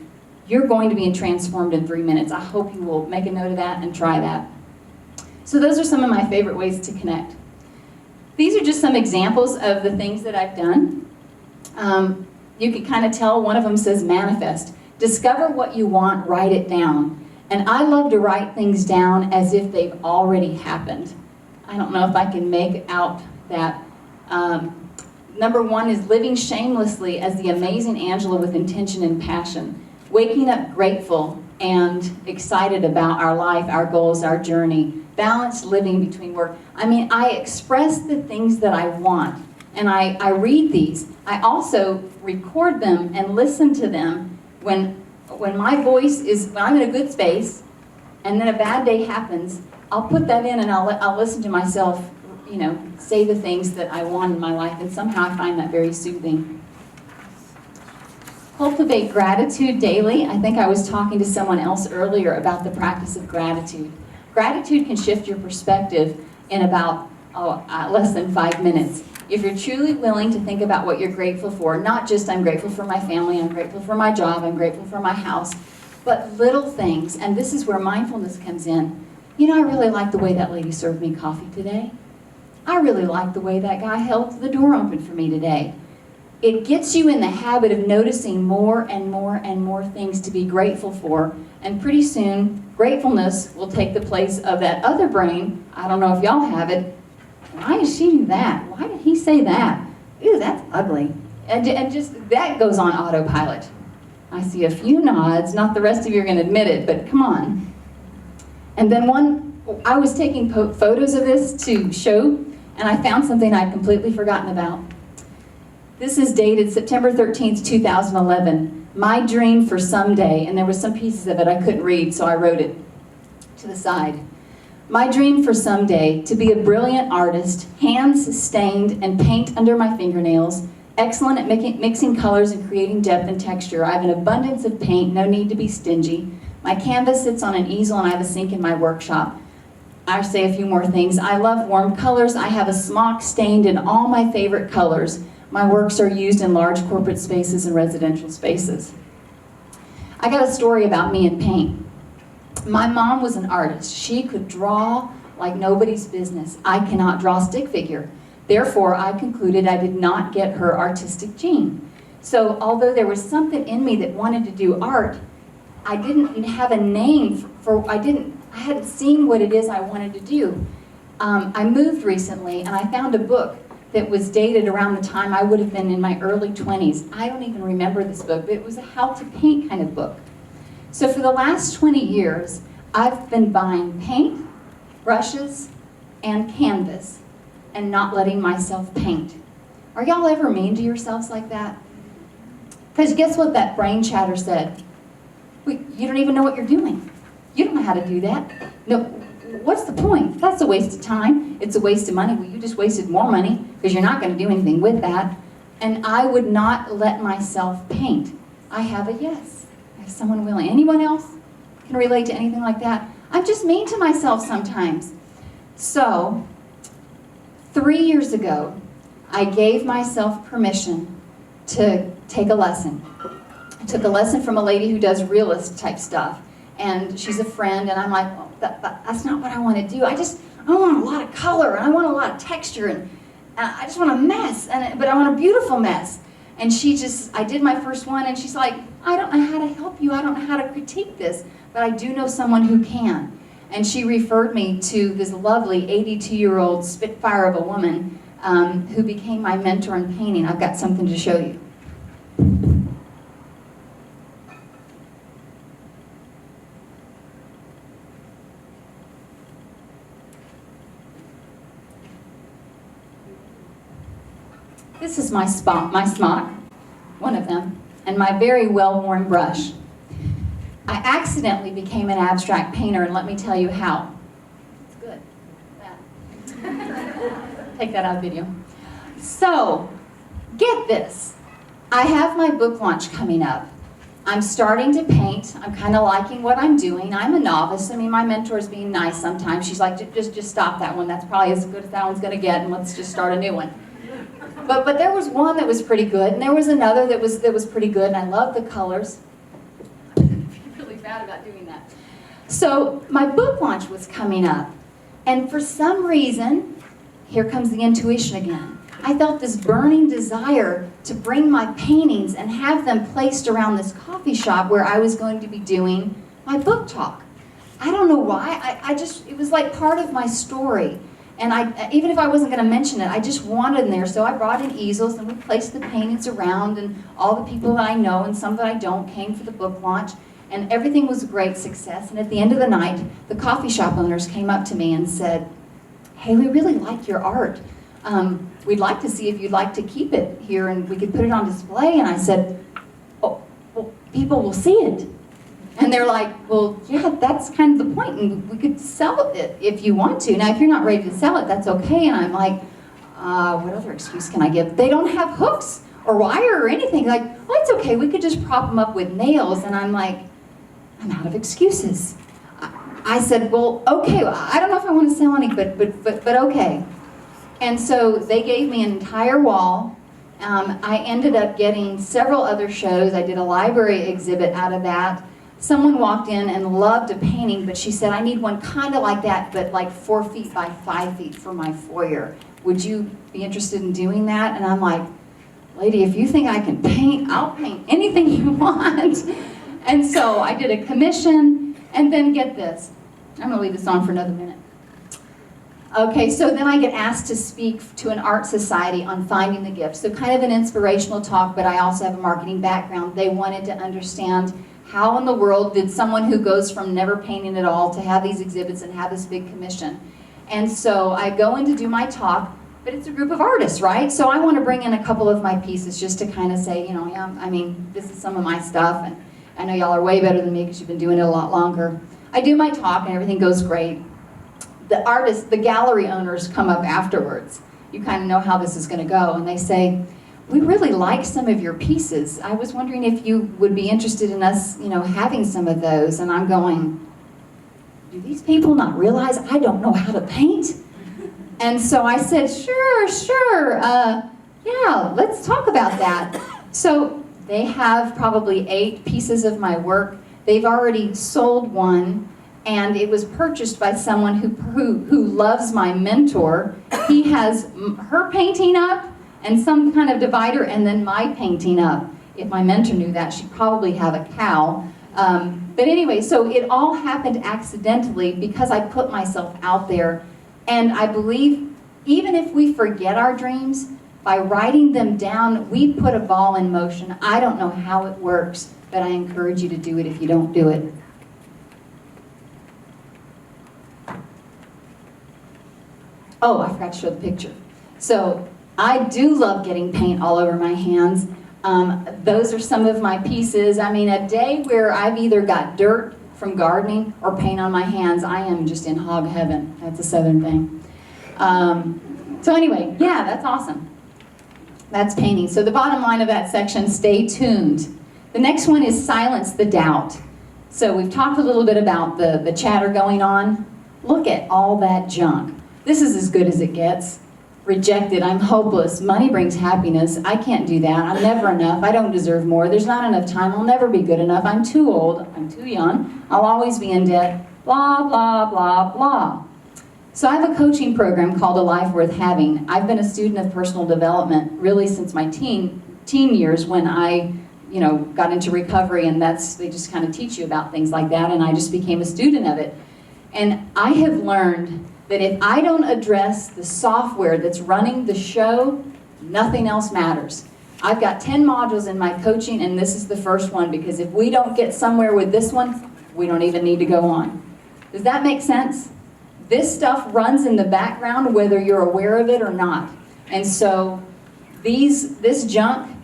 you're going to be transformed in 3 minutes. I hope you will make a note of that and try that. So those are some of my favorite ways to connect. These are just some examples of the things that I've done. You can kind of tell one of them says manifest. Discover what you want, write it down. And I love to write things down as if they've already happened. I don't know if I can make out that. Number 1 is living shamelessly as the amazing Angela with intention and passion. Waking up grateful and excited about our life, our goals, our journey. Balanced living between work. I express the things that I want, and I read these. I also record them and listen to them when my voice is, when I'm in a good space, and then a bad day happens, I'll put that in and I'll listen to myself, say the things that I want in my life, and somehow I find that very soothing. Cultivate gratitude daily. I think I was talking to someone else earlier about the practice of gratitude. Gratitude can shift your perspective in about less than 5 minutes. If you're truly willing to think about what you're grateful for, not just I'm grateful for my family, I'm grateful for my job, I'm grateful for my house, but little things, and this is where mindfulness comes in. I really like the way that lady served me coffee today. I really like the way that guy held the door open for me today. It gets you in the habit of noticing more and more and more things to be grateful for, and pretty soon, gratefulness will take the place of that other brain. I don't know if y'all have it. Why is she do that? Why did he say that? Ew, that's ugly. And just that goes on autopilot. I see a few nods. Not the rest of you are going to admit it, but come on. And then I was taking photos of this to show, and I found something I'd completely forgotten about. This is dated September 13th, 2011. My dream for someday, and there were some pieces of it I couldn't read, so I wrote it to the side. My dream for someday, to be a brilliant artist, hands stained and paint under my fingernails, excellent at mixing colors and creating depth and texture. I have an abundance of paint, no need to be stingy. My canvas sits on an easel and I have a sink in my workshop. I say a few more things. I love warm colors. I have a smock stained in all my favorite colors. My works are used in large corporate spaces and residential spaces. I got a story about me and paint. My mom was an artist. She could draw like nobody's business. I cannot draw a stick figure. Therefore, I concluded I did not get her artistic gene. So although there was something in me that wanted to do art, I didn't have a name I hadn't seen what it is I wanted to do. I moved recently and I found a book that was dated around the time I would have been in my early 20s. I don't even remember this book, but it was a how to paint kind of book. So for the last 20 years, I've been buying paint, brushes, and canvas, and not letting myself paint. Are y'all ever mean to yourselves like that? Because guess what that brain chatter said? You don't even know what you're doing. You don't know how to do that. No, what's the point? That's a waste of time. It's a waste of money. Well, you just wasted more money because you're not going to do anything with that. And I would not let myself paint. I have a yes. I have someone willing. Anyone else can relate to anything like that? I'm just mean to myself sometimes. So, 3 years ago, I gave myself permission to take a lesson. I took a lesson from a lady who does realist type stuff. And she's a friend, and I'm like, well, that's not what I want to do. I want a lot of color, and I want a lot of texture, and I just want a mess, but I want a beautiful mess. And I did my first one, and she's like, I don't know how to help you. I don't know how to critique this, but I do know someone who can. And she referred me to this lovely 82-year-old spitfire of a woman who became my mentor in painting. I've got something to show you. This is my smock, one of them, and my very well-worn brush. I accidentally became an abstract painter, and let me tell you how. It's good. Take that out of video. So, get this. I have my book launch coming up. I'm starting to paint. I'm kind of liking what I'm doing. I'm a novice. I mean, my mentor is being nice sometimes. She's like, just stop that one. That's probably as good as that one's going to get, and let's just start a new one. But there was one that was pretty good, and there was another that was pretty good, and I love the colors. I feel really bad about doing that. So my book launch was coming up, and for some reason, here comes the intuition again. I felt this burning desire to bring my paintings and have them placed around this coffee shop where I was going to be doing my book talk. I don't know why. It was like part of my story. And even if I wasn't going to mention it, I just wanted in there. So I brought in easels, and we placed the paintings around, and all the people that I know and some that I don't came for the book launch. And everything was a great success. And at the end of the night, the coffee shop owners came up to me and said, hey, we really like your art. We'd like to see if you'd like to keep it here, and we could put it on display. And I said, oh, well, people will see it. And they're like, well, yeah, that's kind of the point, and we could sell it if you want to. Now, if you're not ready to sell it, that's okay. And I'm like, what other excuse can I give? They don't have hooks or wire or anything. Like, well, it's okay. We could just prop them up with nails. And I'm like, I'm out of excuses. I said, well, okay. Well, I don't know if I want to sell any, but okay. And so they gave me an entire wall. I ended up getting several other shows. I did a library exhibit out of that. Someone walked in and loved a painting, but she said, I need one kind of like that, but like 4 feet by 5 feet for my foyer. Would you be interested in doing that? And I'm like, lady, if you think I can paint, I'll paint anything you want. And so I did a commission, and then get this. I'm going to leave this on for another minute. Okay, so then I get asked to speak to an art society on finding the gift. So kind of an inspirational talk, but I also have a marketing background. They wanted to understand how in the world did someone who goes from never painting at all to have these exhibits and have this big commission. And so I go in to do my talk, but it's a group of artists, right? So I want to bring in a couple of my pieces just to kind of say, you know, yeah, I mean, this is some of my stuff, and I know y'all are way better than me because you've been doing it a lot longer. I do my talk and everything goes great. The artists, the gallery owners come up afterwards. You kind of know how this is going to go, and they say, we really like some of your pieces. I was wondering if you would be interested in us, you know, having some of those. And I'm going, do these people not realize I don't know how to paint? And so I said, sure, yeah, let's talk about that. So they have probably 8 pieces of my work. They've already sold one, and it was purchased by someone who loves my mentor. He has her painting up, and some kind of divider, and then my painting up. If my mentor knew that, she'd probably have a cow. But anyway, so it all happened accidentally because I put myself out there. And I believe Even if we forget our dreams, by writing them down, we put a ball in motion. I don't know how it works, but I encourage you to do it if you don't do it. Oh, I forgot to show the picture. So I do love getting paint all over my hands. Those are some of my pieces. I mean, a day where I've either got dirt from gardening or paint on my hands, I am just in hog heaven. That's a Southern thing. So anyway, yeah, that's awesome. That's painting. So the bottom line of that section, stay tuned. The next one is silence the doubt. So we've talked a little bit about the chatter going on. Look at all that junk. This is as good as it gets. Rejected, I'm hopeless, money brings happiness, I can't do that, I'm never enough, I don't deserve more, there's not enough time, I'll never be good enough, I'm too old, I'm too young, I'll always be in debt, blah, blah, blah, blah. So I have a coaching program called A Life Worth Having. I've been a student of personal development really since my teen years when I got into recovery, and they just kind of teach you about things like that, and I just became a student of it. And I have learned that if I don't address the software that's running the show, nothing else matters. I've got 10 modules in my coaching, and this is the first one, because if we don't get somewhere with this one, we don't even need to go on. Does that make sense? This stuff runs in the background whether you're aware of it or not. And so this junk,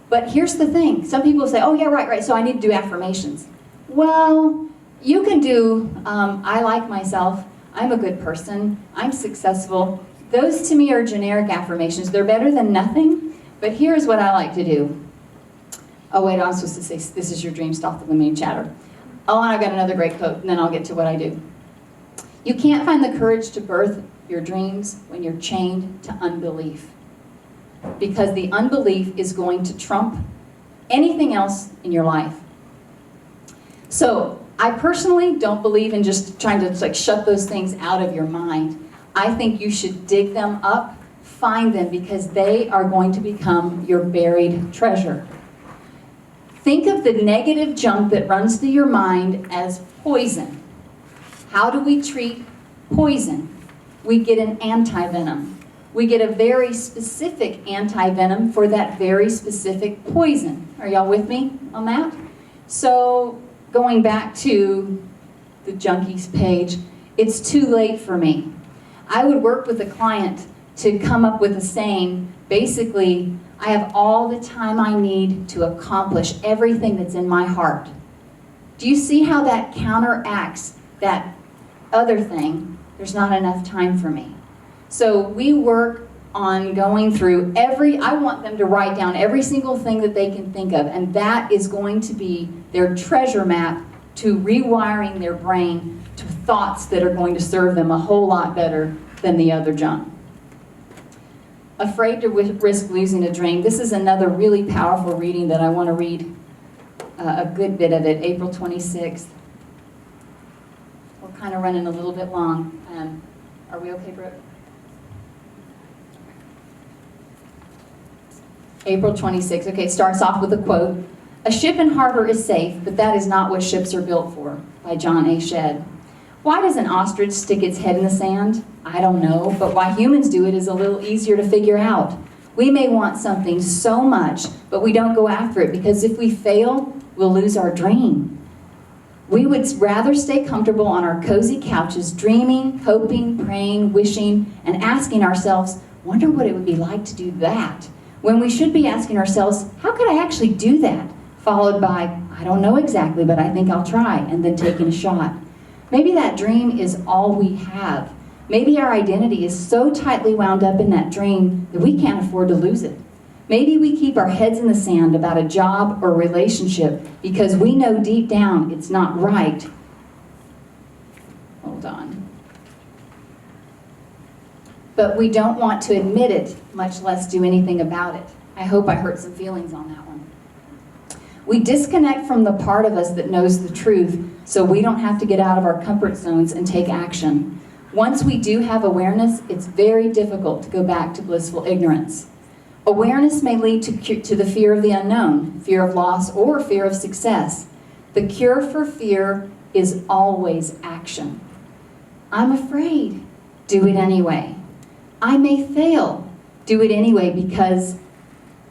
but here's the thing. Some people say, oh yeah, right, so I need to do affirmations. Well, you can do, I like myself, I'm a good person, I'm successful. Those to me are generic affirmations. They're better than nothing, but here's what I like to do. Oh wait, I'm supposed to say, this is your dream, stop the limiting chatter. Oh, and I've got another great quote, and then I'll get to what I do. You can't find the courage to birth your dreams when you're chained to unbelief. Because the unbelief is going to trump anything else in your life. So, I personally don't believe in just trying to shut those things out of your mind. I think you should dig them up, find them, because they are going to become your buried treasure. Think of the negative junk that runs through your mind as poison. How do we treat poison? We get an antivenom. We get a very specific antivenom for that very specific poison. Are y'all with me on that? So, going back to the junkies page, it's too late for me. I would work with a client to come up with a saying, basically, I have all the time I need to accomplish everything that's in my heart. Do you see how that counteracts that other thing? There's not enough time for me. So we work on going through I want them to write down every single thing that they can think of, and that is going to be their treasure map to rewiring their brain to thoughts that are going to serve them a whole lot better than the other junk. Afraid to risk losing a dream. This is another really powerful reading that I want to read a good bit of it, April 26th. We're kind of running a little bit long. Are we okay, Brooke? April 26th. Okay, it starts off with a quote. A ship in harbor is safe, but that is not what ships are built for, by John A. Shedd. Why does an ostrich stick its head in the sand? I don't know, but why humans do it is a little easier to figure out. We may want something so much, but we don't go after it because if we fail, we'll lose our dream. We would rather stay comfortable on our cozy couches, dreaming, hoping, praying, wishing, and asking ourselves, wonder what it would be like to do that, when we should be asking ourselves, how could I actually do that? Followed by, I don't know exactly, but I think I'll try, and then taking a shot. Maybe that dream is all we have. Maybe our identity is so tightly wound up in that dream that we can't afford to lose it. Maybe we keep our heads in the sand about a job or relationship because we know deep down it's not right. Hold on. But we don't want to admit it, much less do anything about it. I hope I hurt some feelings on that one. We disconnect from the part of us that knows the truth so we don't have to get out of our comfort zones and take action. Once we do have awareness, it's very difficult to go back to blissful ignorance. Awareness may lead to the fear of the unknown, fear of loss, or fear of success. The cure for fear is always action. I'm afraid. Do it anyway. I may fail. Do it anyway because,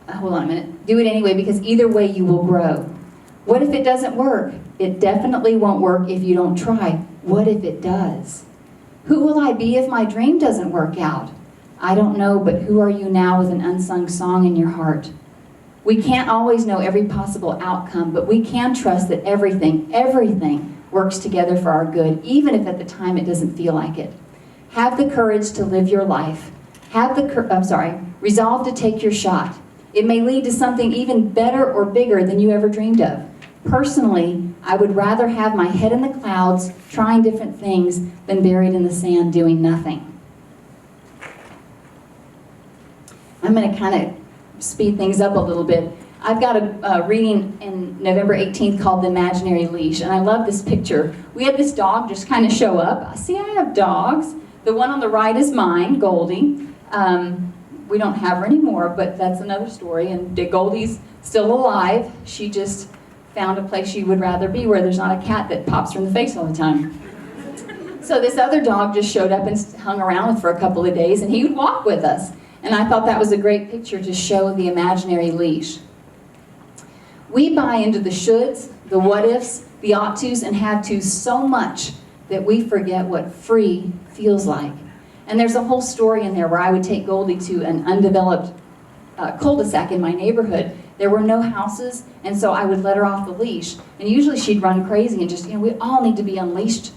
hold on a minute. Do it anyway because either way you will grow. What if it doesn't work? It definitely won't work if you don't try. What if it does? Who will I be if my dream doesn't work out? I don't know, but who are you now with an unsung song in your heart? We can't always know every possible outcome, but we can trust that everything works together for our good, even if at the time it doesn't feel like it. Have the courage to live your life. Resolve to take your shot. It may lead to something even better or bigger than you ever dreamed of. Personally, I would rather have my head in the clouds trying different things than buried in the sand doing nothing. I'm going to kind of speed things up a little bit. I've got a reading in November 18th called The Imaginary Leash, and I love this picture. We had this dog just kind of show up. See, I have dogs. The one on the right is mine, Goldie. We don't have her anymore, but that's another story, and Goldie's still alive. She just found a place she would rather be where there's not a cat that pops her in the face all the time. So this other dog just showed up and hung around for a couple of days, and he would walk with us. And I thought that was a great picture to show the imaginary leash. We buy into the shoulds, the what ifs, the ought tos, and have tos so much that we forget what free feels like. And there's a whole story in there where I would take Goldie to an undeveloped cul-de-sac in my neighborhood. There were no houses, and so I would let her off the leash. And usually she'd run crazy and just, we all need to be unleashed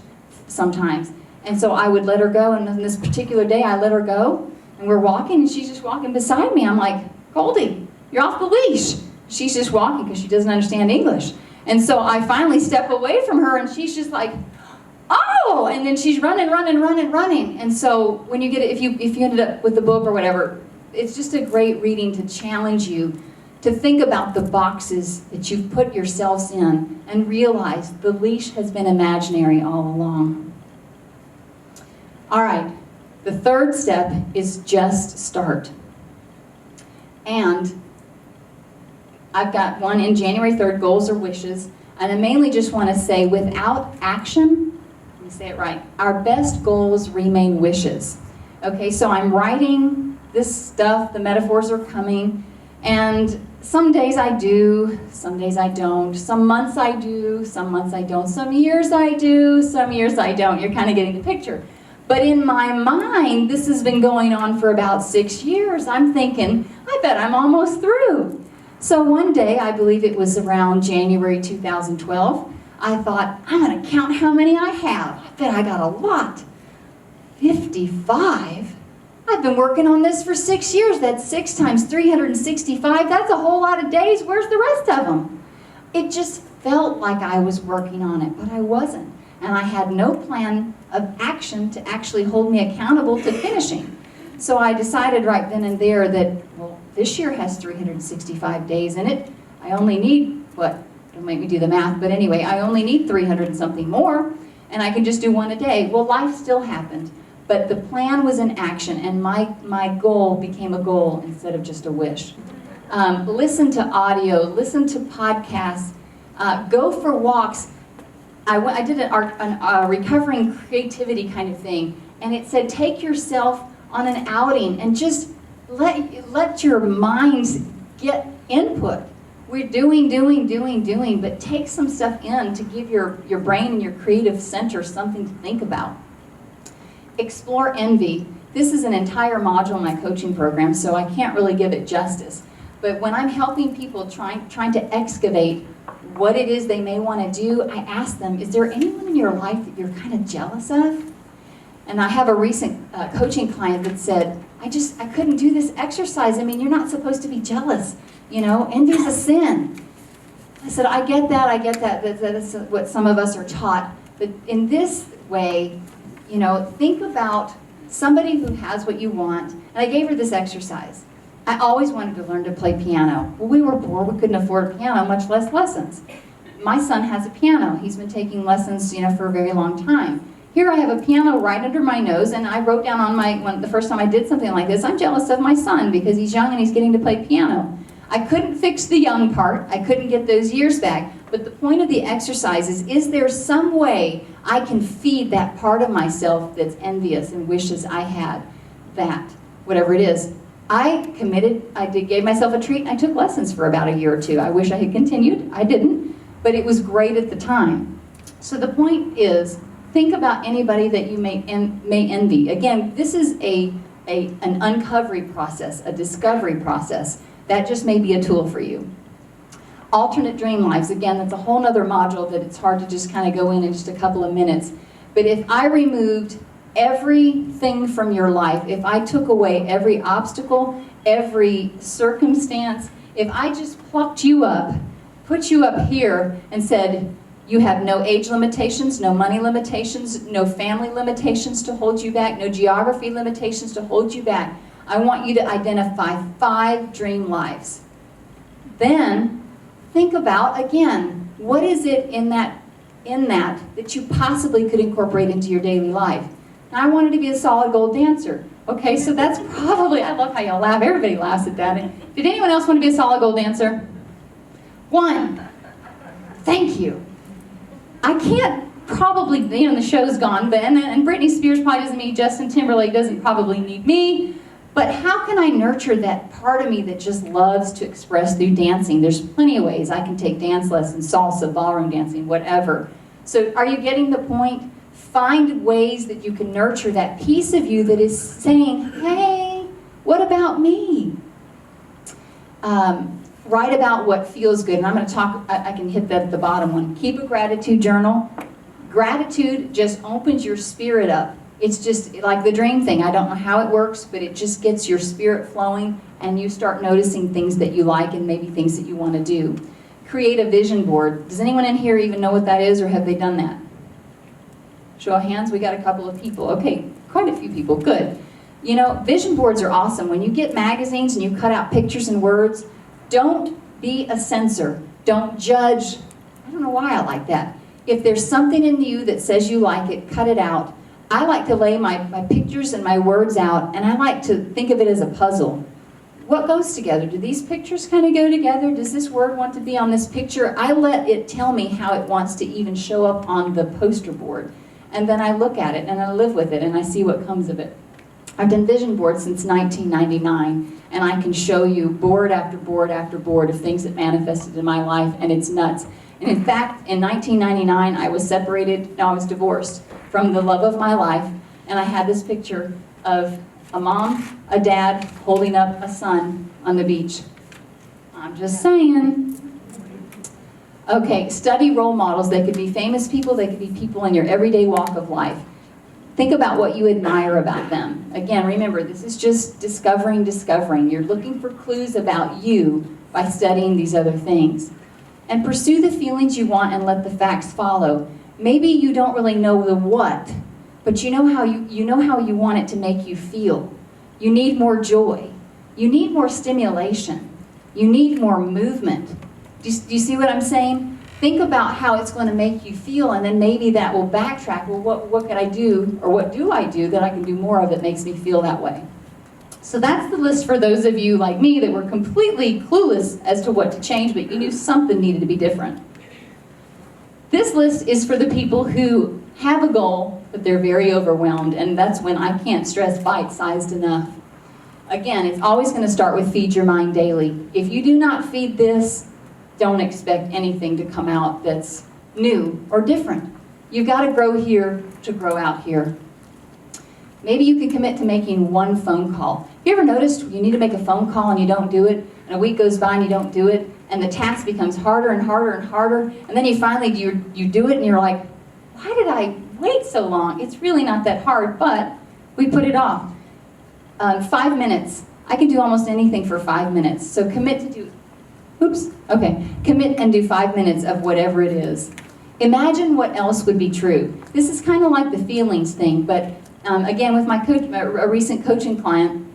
sometimes. And so I would let her go, and on this particular day I let her go, and we're walking, and she's just walking beside me. I'm like, Goldie, you're off the leash. She's just walking because she doesn't understand English. And so I finally step away from her, and she's just like, oh! And then she's running. And so when you get it, if you ended up with the book or whatever, it's just a great reading to challenge you to think about the boxes that you've put yourselves in and realize the leash has been imaginary all along. All right, the third step is just start. And I've got one in January 3rd, goals or wishes, and I mainly just want to say without action, let me say it right, our best goals remain wishes. Okay, so I'm writing this stuff, the metaphors are coming, and some days I do, some days I don't. Some months I do, some months I don't. Some years I do, some years I don't. You're kind of getting the picture. But in my mind, this has been going on for about 6 years. I'm thinking, I bet I'm almost through. So one day, I believe it was around January 2012, I thought, I'm going to count how many I have. I bet I got a lot. 55? I've been working on this for 6 years. That's 6 times 365. That's a whole lot of days. Where's the rest of them? It just felt like I was working on it, but I wasn't. And I had no plan of action to actually hold me accountable to finishing. So I decided right then and there that, well, this year has 365 days in it. I only need, don't make me do the math, but anyway, I only need 300 and something more, and I can just do one a day. Well, life still happened. But the plan was in action, and my goal became a goal instead of just a wish. Listen to audio, listen to podcasts, go for walks. I did a recovering creativity kind of thing, and it said take yourself on an outing and just let your minds get input. We're doing, but take some stuff in to give your brain and your creative center something to think about. Explore envy. This is an entire module in my coaching program, so I can't really give it justice. But when I'm helping people trying to excavate what it is they may want to do, I ask them, is there anyone in your life that you're kind of jealous of? And I have a recent coaching client that said, I couldn't do this exercise. I mean, you're not supposed to be jealous. Envy's a sin. I said, I get that. That's what some of us are taught. But in this way, think about somebody who has what you want. And I gave her this exercise. I always wanted to learn to play piano. Well, we were poor. We couldn't afford a piano, much less lessons. My son has a piano. He's been taking lessons, for a very long time. Here I have a piano right under my nose, and I wrote down on the first time I did something like this, I'm jealous of my son because he's young and he's getting to play piano. I couldn't fix the young part. I couldn't get those years back. But the point of the exercise is there some way I can feed that part of myself that's envious and wishes I had? that, whatever it is. I gave myself a treat, and I took lessons for about a year or two. I wish I had continued, I didn't, but it was great at the time. So the point is, think about anybody that you may envy. Again, this is an uncovering process, a discovery process. That just may be a tool for you. Alternate dream lives, again, that's a whole nother module that it's hard to just kind of go in just a couple of minutes. But if I removed everything from your life, if I took away every obstacle, every circumstance, if I just plucked you up, put you up here and said, you have no age limitations, no money limitations, no family limitations to hold you back, no geography limitations to hold you back. I want you to identify 5 dream lives. Then think about, again, what is it in that you possibly could incorporate into your daily life? Now, I wanted to be a solid gold dancer. Okay, so that's probably, I love how y'all laugh. Everybody laughs at that. Did anyone else want to be a solid gold dancer? 1. Thank you. I can't probably, the show's gone, but, and Britney Spears probably doesn't need Justin Timberlake doesn't probably need me. But how can I nurture that part of me that just loves to express through dancing? There's plenty of ways. I can take dance lessons, salsa, ballroom dancing, whatever. So are you getting the point? Find ways that you can nurture that piece of you that is saying, hey, what about me? Write about what feels good. And I'm going to talk, I can hit that at the bottom one. Keep a gratitude journal. Gratitude just opens your spirit up. It's just like the dream thing. I don't know how it works, but it just gets your spirit flowing and you start noticing things that you like and maybe things that you want to do. Create a vision board. Does anyone in here even know what that is, or have they done that? Show of hands, we got a couple of people. Okay, quite a few people, good. You know, vision boards are awesome. When you get magazines and you cut out pictures and words, don't be a censor. Don't judge. I don't know why I like that. If there's something in you that says you like it, cut it out. I like to lay my pictures and my words out, and I like to think of it as a puzzle. What goes together? Do these pictures kind of go together? Does this word want to be on this picture? I let it tell me how it wants to even show up on the poster board. And then I look at it, and I live with it, and I see what comes of it. I've done vision boards since 1999, and I can show you board after board after board of things that manifested in my life, and it's nuts. And in fact, in 1999, I was divorced from the love of my life, and I had this picture of a mom, a dad, holding up a son on the beach. I'm just saying. Okay, study role models. They could be famous people, they could be people in your everyday walk of life. Think about what you admire about them. Again, remember, this is just discovering. You're looking for clues about you by studying these other things. And pursue the feelings you want and let the facts follow. Maybe you don't really know the what, but you know how you want it to make you feel. You need more joy. You need more stimulation. You need more movement. Do you see what I'm saying? Think about how it's going to make you feel, and then maybe that will backtrack. Well, what can I do, or what do I do that I can do more of that makes me feel that way? So that's the list for those of you like me that were completely clueless as to what to change, but you knew something needed to be different. This list is for the people who have a goal, but they're very overwhelmed, and that's when I can't stress bite-sized enough. Again, it's always going to start with feed your mind daily. If you do not feed this, don't expect anything to come out that's new or different. You've got to grow here to grow out here. Maybe you can commit to making one phone call. Have you ever noticed you need to make a phone call and you don't do it, and a week goes by and you don't do it, and the task becomes harder and harder and harder, and then you finally you do it and you're like, why did I wait so long? It's really not that hard, but we put it off. 5 minutes. I can do almost anything for 5 minutes. So commit to do, commit and do 5 minutes of whatever it is. Imagine what else would be true. This is kind of like the feelings thing, but again, with my coach, a recent coaching client,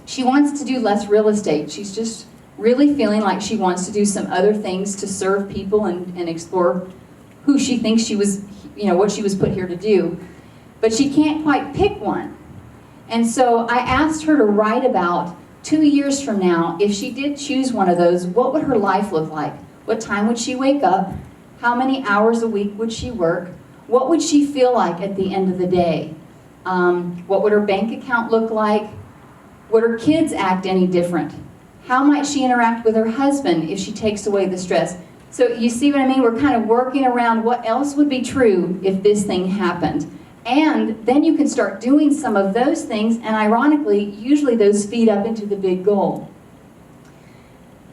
she wants to do less real estate. She's just really feeling like she wants to do some other things to serve people and explore who she thinks she was, what she was put here to do. But she can't quite pick one. And so I asked her to write about 2 years from now, if she did choose one of those, what would her life look like? What time would she wake up? How many hours a week would she work? What would she feel like at the end of the day? What would her bank account look like? Would her kids act any different? How might she interact with her husband if she takes away the stress? So you see what I mean? We're kind of working around what else would be true if this thing happened. And then you can start doing some of those things, and ironically, usually those feed up into the big goal.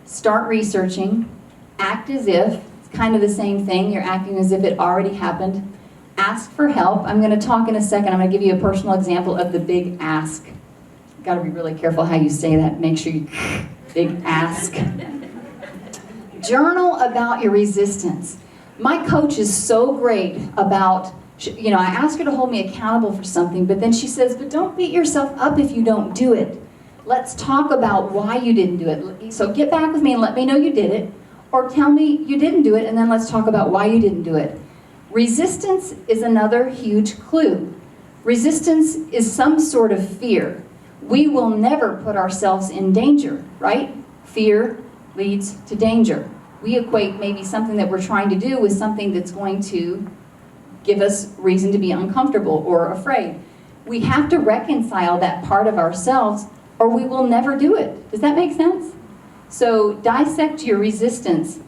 Start researching. Act as if. It's kind of the same thing. You're acting as if it already happened. Ask for help. I'm going to talk in a second. I'm going to give you a personal example of the big ask. You've got to be really careful how you say that. Make sure you... Big ask. Journal about your resistance. My coach is so great about, I ask her to hold me accountable for something, but then she says, but don't beat yourself up if you don't do it. Let's talk about why you didn't do it. So get back with me and let me know you did it, or tell me you didn't do it, and then let's talk about why you didn't do it. Resistance is another huge clue. Resistance is some sort of fear. We will never put ourselves in danger, right? Fear leads to danger. We equate maybe something that we're trying to do with something that's going to give us reason to be uncomfortable or afraid. We have to reconcile that part of ourselves or we will never do it. Does that make sense? So dissect your resistance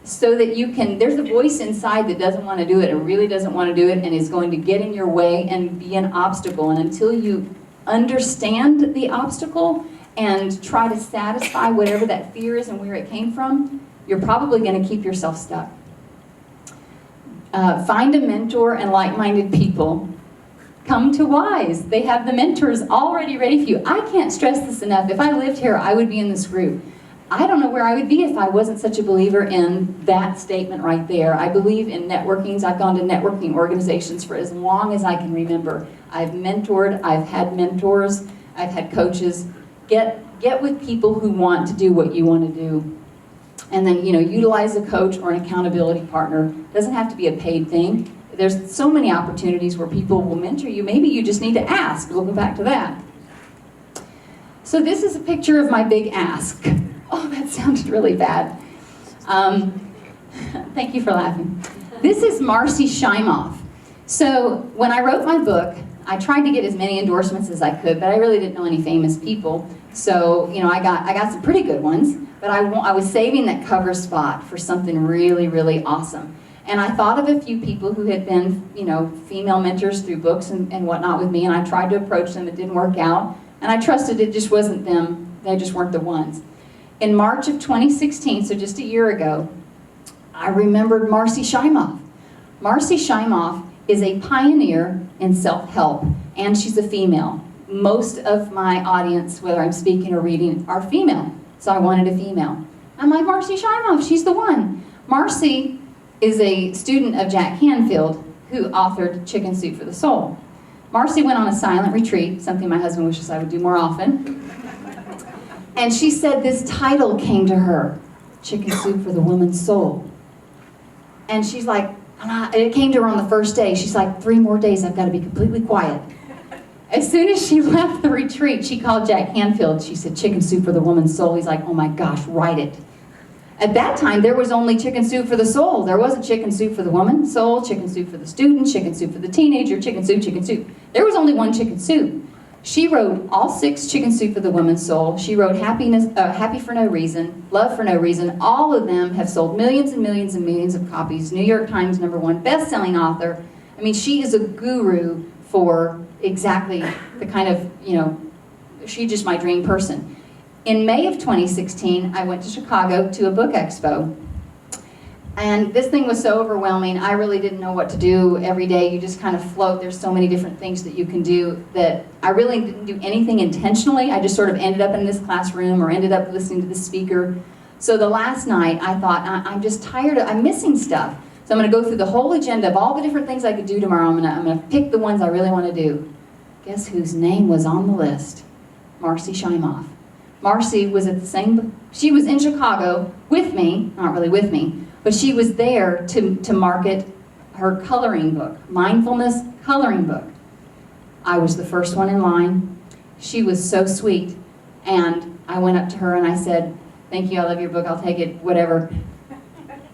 so that you can, there's a voice inside that doesn't want to do it and really doesn't want to do it and is going to get in your way and be an obstacle. And until you understand the obstacle and try to satisfy whatever that fear is and where it came from, you're probably going to keep yourself stuck. Find a mentor and like-minded people. Come to WISE. They have the mentors already ready for you. I can't stress this enough. If I lived here, I would be in this group. I don't know where I would be if I wasn't such a believer in that statement right there. I believe in networkings. I've gone to networking organizations for as long as I can remember. I've mentored, I've had mentors, I've had coaches. Get with people who want to do what you want to do. And then, utilize a coach or an accountability partner. It doesn't have to be a paid thing. There's so many opportunities where people will mentor you. Maybe you just need to ask. We'll go back to that. So this is a picture of my big ask. Oh, that sounded really bad. Thank you for laughing. This is Marcy Shimoff. So when I wrote my book, I tried to get as many endorsements as I could, but I really didn't know any famous people. So, I got some pretty good ones, but I was saving that cover spot for something really, really awesome. And I thought of a few people who had been, female mentors through books and whatnot with me, and I tried to approach them. It didn't work out, and I trusted it just wasn't them. They just weren't the ones. In March of 2016, so just a year ago, I remembered Marcy Shimoff. Marcy Shimoff is a pioneer in self-help, and she's a female. Most of my audience, whether I'm speaking or reading, are female, so I wanted a female. I'm like, Marcy Shimoff, she's the one. Marcy is a student of Jack Canfield, who authored Chicken Soup for the Soul. Marcy went on a silent retreat, something my husband wishes I would do more often. And she said this title came to her, Chicken Soup for the Woman's Soul. And she's like, it came to her on the first day. She's like, 3 more days, I've got to be completely quiet. As soon as she left the retreat, she called Jack Canfield. She said, Chicken Soup for the Woman's Soul. He's like, oh my gosh, write it. At that time, there was only Chicken Soup for the Soul. There wasn't Chicken Soup for the Woman's Soul, Chicken Soup for the Student, Chicken Soup for the Teenager, Chicken Soup, Chicken Soup. There was only one Chicken Soup. She wrote all 6 Chicken Soup for the Woman's Soul. She wrote Happy for No Reason, Love for No Reason. All of them have sold millions and millions and millions of copies. New York Times #1 best-selling author. I mean, she is a guru for exactly the kind of, she's just my dream person. In May of 2016, I went to Chicago to a book expo. And this thing was so overwhelming, I really didn't know what to do every day. You just kind of float. There's so many different things that you can do that I really didn't do anything intentionally. I just sort of ended up in this classroom or ended up listening to the speaker. So the last night, I thought, I'm just tired, I'm missing stuff. So I'm going to go through the whole agenda of all the different things I could do tomorrow. I'm going to pick the ones I really want to do. Guess whose name was on the list? Marcy Shimoff. Marcy was at she was in Chicago with me, not really with me, but she was there to market her coloring book, Mindfulness Coloring Book. I was the first one in line. She was so sweet. And I went up to her and I said, thank you, I love your book, I'll take it, whatever.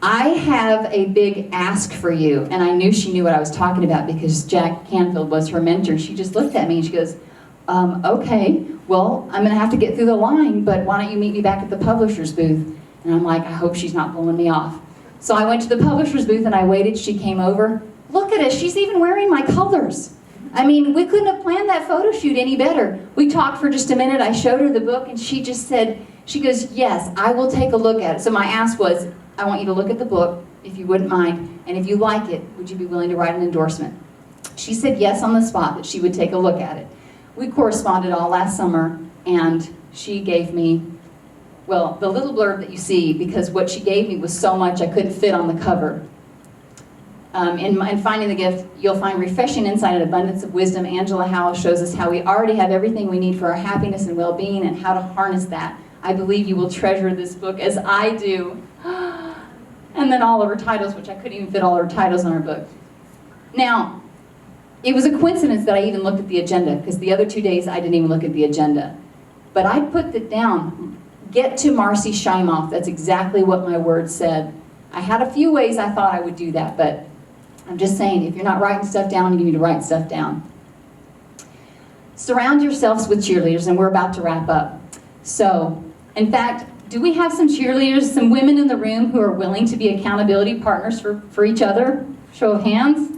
I have a big ask for you. And I knew she knew what I was talking about because Jack Canfield was her mentor. She just looked at me and she goes, Okay, well, I'm gonna have to get through the line, but why don't you meet me back at the publisher's booth? And I'm like, I hope she's not blowing me off. So I went to the publisher's booth and I waited. She came over. Look at us, she's even wearing my colors. I mean, we couldn't have planned that photo shoot any better. We talked for just a minute. I showed her the book and she just said, she goes, yes, I will take a look at it. So my ask was, I want you to look at the book, if you wouldn't mind, and if you like it, would you be willing to write an endorsement? She said yes on the spot, that she would take a look at it. We corresponded all last summer, and she gave me, well, the little blurb that you see, because what she gave me was so much I couldn't fit on the cover. In Finding the Gift, you'll find refreshing insight and abundance of wisdom. Angela Howell shows us how we already have everything we need for our happiness and well-being and how to harness that. I believe you will treasure this book as I do. And then all of her titles, which I couldn't even fit all her titles on her book. Now, it was a coincidence that I even looked at the agenda, because the other 2 days I didn't even look at the agenda. But I put it down, get to Marcy Shimoff. That's exactly what my word said. I had a few ways I thought I would do that, but I'm just saying, if you're not writing stuff down, you need to write stuff down. Surround yourselves with cheerleaders, and we're about to wrap up. So, in fact, do we have some cheerleaders, some women in the room who are willing to be accountability partners for each other? Show of hands.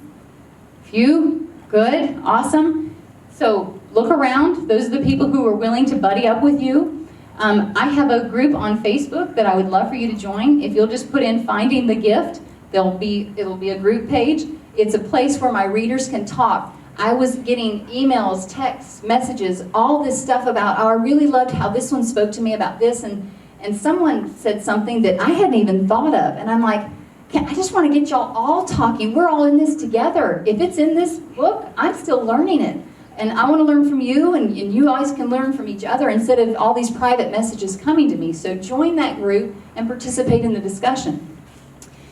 Few? Good, awesome. So look around. Those are the people who are willing to buddy up with you. I have a group on Facebook that I would love for you to join. If you'll just put in Finding the Gift, it'll be a group page. It's a place where my readers can talk. I was getting emails, texts, messages, all this stuff about, oh, I really loved how this one spoke to me about this, and someone said something that I hadn't even thought of, and I'm like, I just want to get y'all all talking. We're all in this together. If it's in this book, I'm still learning it. And I want to learn from you, and you always can learn from each other instead of all these private messages coming to me. So join that group and participate in the discussion.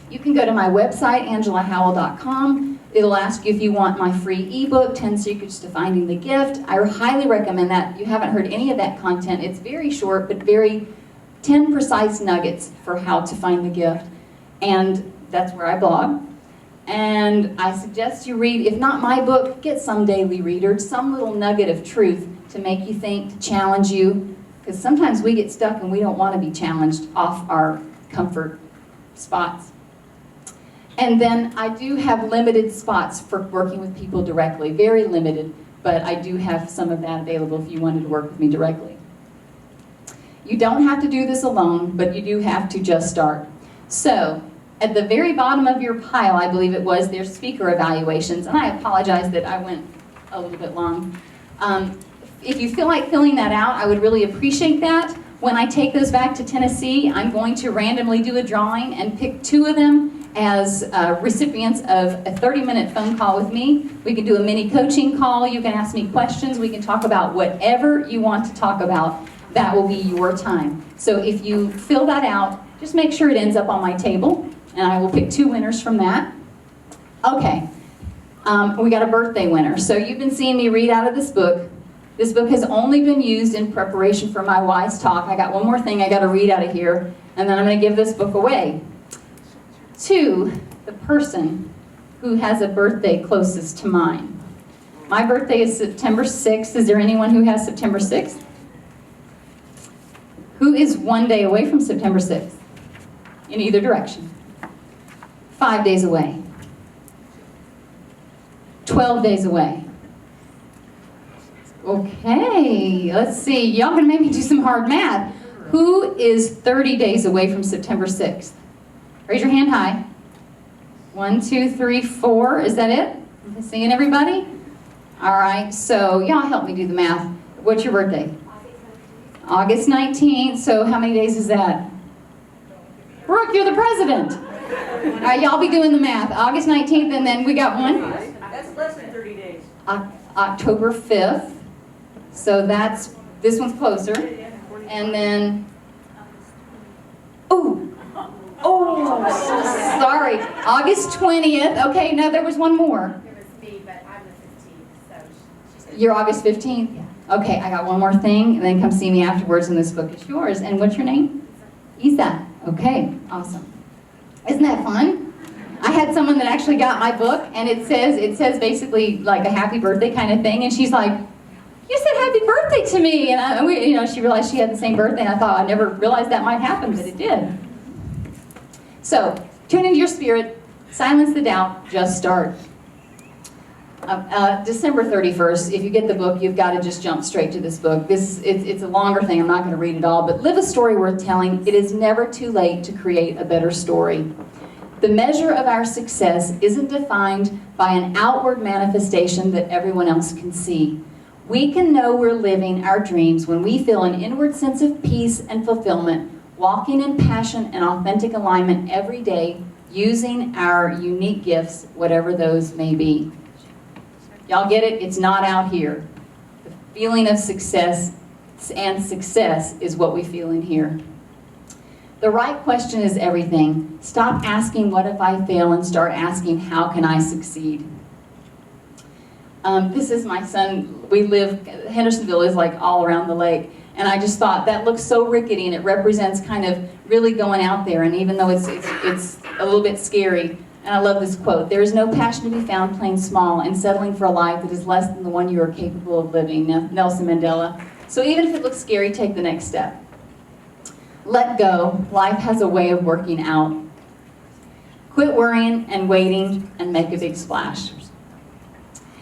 You can go to my website, angelahowell.com. It'll ask you if you want my free ebook, 10 Secrets to Finding the Gift. I highly recommend that. You haven't heard any of that content. It's very short, but 10 precise nuggets for how to find the gift. And that's where I blog. And I suggest you read, if not my book, get some daily reader, some little nugget of truth to make you think, to challenge you. Because sometimes we get stuck and we don't want to be challenged off our comfort spots. And then I do have limited spots for working with people directly, very limited, but I do have some of that available if you wanted to work with me directly. You don't have to do this alone, but you do have to just start. So, at the very bottom of your pile, I believe it was, there's speaker evaluations, and I apologize that I went a little bit long. If you feel like filling that out, I would really appreciate that. When I take those back to Tennessee, I'm going to randomly do a drawing and pick 2 of them as recipients of a 30-minute phone call with me. We can do a mini coaching call. You can ask me questions. We can talk about whatever you want to talk about. That will be your time. So if you fill that out, just make sure it ends up on my table, and I will pick 2 winners from that. Okay, we got a birthday winner. So you've been seeing me read out of this book. This book has only been used in preparation for my WISE talk. I got one more thing I got to read out of here, and then I'm going to give this book away to the person who has a birthday closest to mine. My birthday is September 6th. Is there anyone who has September 6th? Who is 1 day away from September 6th? In either direction. 5 days away. 12 days away. Okay, let's see. Y'all can maybe do some hard math. Who is 30 days away from September 6th? Raise your hand high. 1, 2, 3, 4. Is that it? Seeing everybody? All right, so y'all help me do the math. What's your birthday? August 19th. So how many days is that? Brooke, you're the president. All right, y'all be doing the math. August 19th, and then we got one. That's less than 30 days. October 5th. So that's, this one's closer. And then, oh, sorry. August 20th. Okay, no, there was one more. It was me, but I'm the 15th, so she said. You're August 15th? Yeah. Okay, I got one more thing, and then come see me afterwards, and this book is yours. And what's your name? Isa. Okay, awesome. Isn't that fun? I had someone that actually got my book, and it says basically like a happy birthday kind of thing, and she's like, you said happy birthday to me. And she realized she had the same birthday, and I thought I never realized that might happen, but it did. So, tune into your spirit, silence the doubt, just start. December 31st, if you get the book, you've got to just jump straight to this book. It's a longer thing, I'm not going to read it all, but live a story worth telling. It is never too late to create a better story. The measure of our success isn't defined by an outward manifestation that everyone else can see. We can know we're living our dreams when we feel an inward sense of peace and fulfillment, walking in passion and authentic alignment every day, using our unique gifts, whatever those may be. Y'all get it? It's not out here. The feeling of success and success is what we feel in here. The right question is everything. Stop asking, what if I fail, and start asking, how can I succeed? This is my son. Hendersonville is like all around the lake. And I just thought that looks so rickety, and it represents kind of really going out there. And even though it's a little bit scary, and I love this quote, there is no passion to be found playing small and settling for a life that is less than the one you are capable of living. Nelson Mandela. So even if it looks scary, take the next step. Let go. Life has a way of working out. Quit worrying and waiting and make a big splash.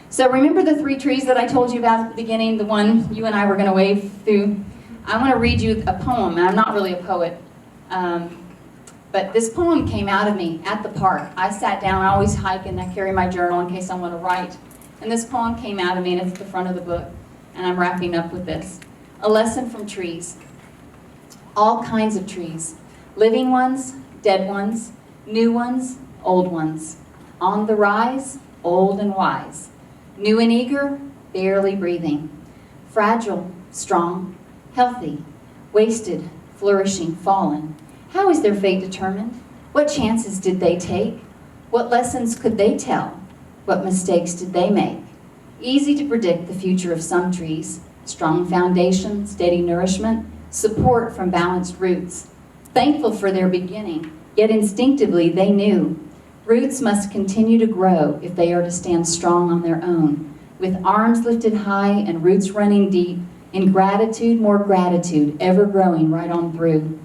So remember the 3 trees that I told you about at the beginning, the one you and I were going to wave through? I want to read you a poem, and I'm not really a poet. But this poem came out of me at the park. I sat down, I always hike, and I carry my journal in case I want to write. And this poem came out of me, and it's at the front of the book. And I'm wrapping up with this. A lesson from trees. All kinds of trees. Living ones, dead ones, new ones, old ones. On the rise, old and wise. New and eager, barely breathing. Fragile, strong, healthy. Wasted, flourishing, fallen. How is their fate determined? What chances did they take? What lessons could they tell? What mistakes did they make? Easy to predict the future of some trees. Strong foundation, steady nourishment, support from balanced roots. Thankful for their beginning, yet instinctively they knew. Roots must continue to grow if they are to stand strong on their own. With arms lifted high and roots running deep, in gratitude, more gratitude, ever growing right on through.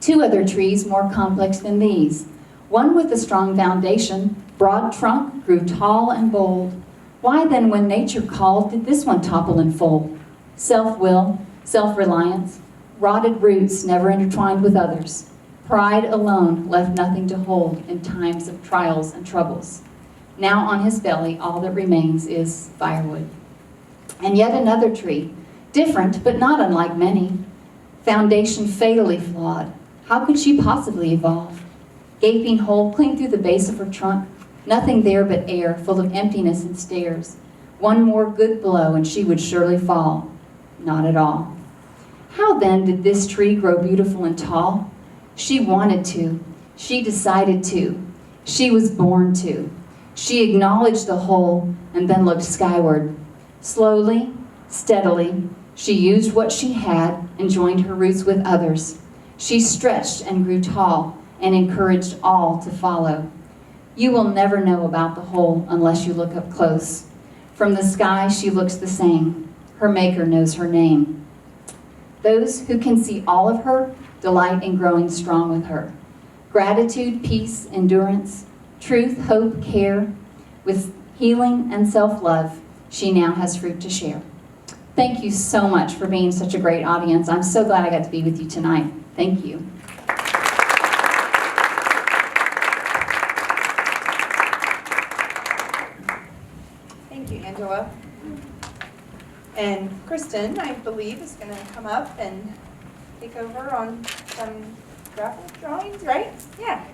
2 other trees more complex than these. One with a strong foundation, broad trunk, grew tall and bold. Why then, when nature called, did this one topple and fold? Self-will, self-reliance, rotted roots never intertwined with others. Pride alone left nothing to hold in times of trials and troubles. Now on his belly, all that remains is firewood. And yet another tree, different but not unlike many. Foundation fatally flawed. How could she possibly evolve? Gaping hole clean through the base of her trunk. Nothing there but air, full of emptiness and stairs. One more good blow and she would surely fall. Not at all. How then did this tree grow beautiful and tall? She wanted to. She decided to. She was born to. She acknowledged the hole and then looked skyward. Slowly, steadily, she used what she had and joined her roots with others. She stretched and grew tall and encouraged all to follow. You will never know about the hole unless you look up close. From the sky, she looks the same. Her maker knows her name. Those who can see all of her delight in growing strong with her. Gratitude, peace, endurance, truth, hope, care. With healing and self-love, she now has fruit to share. Thank you so much for being such a great audience. I'm so glad I got to be with you tonight. Thank you. Thank you, Angela. And Kristen, I believe, is going to come up and take over on some graphic drawings, right? Yeah.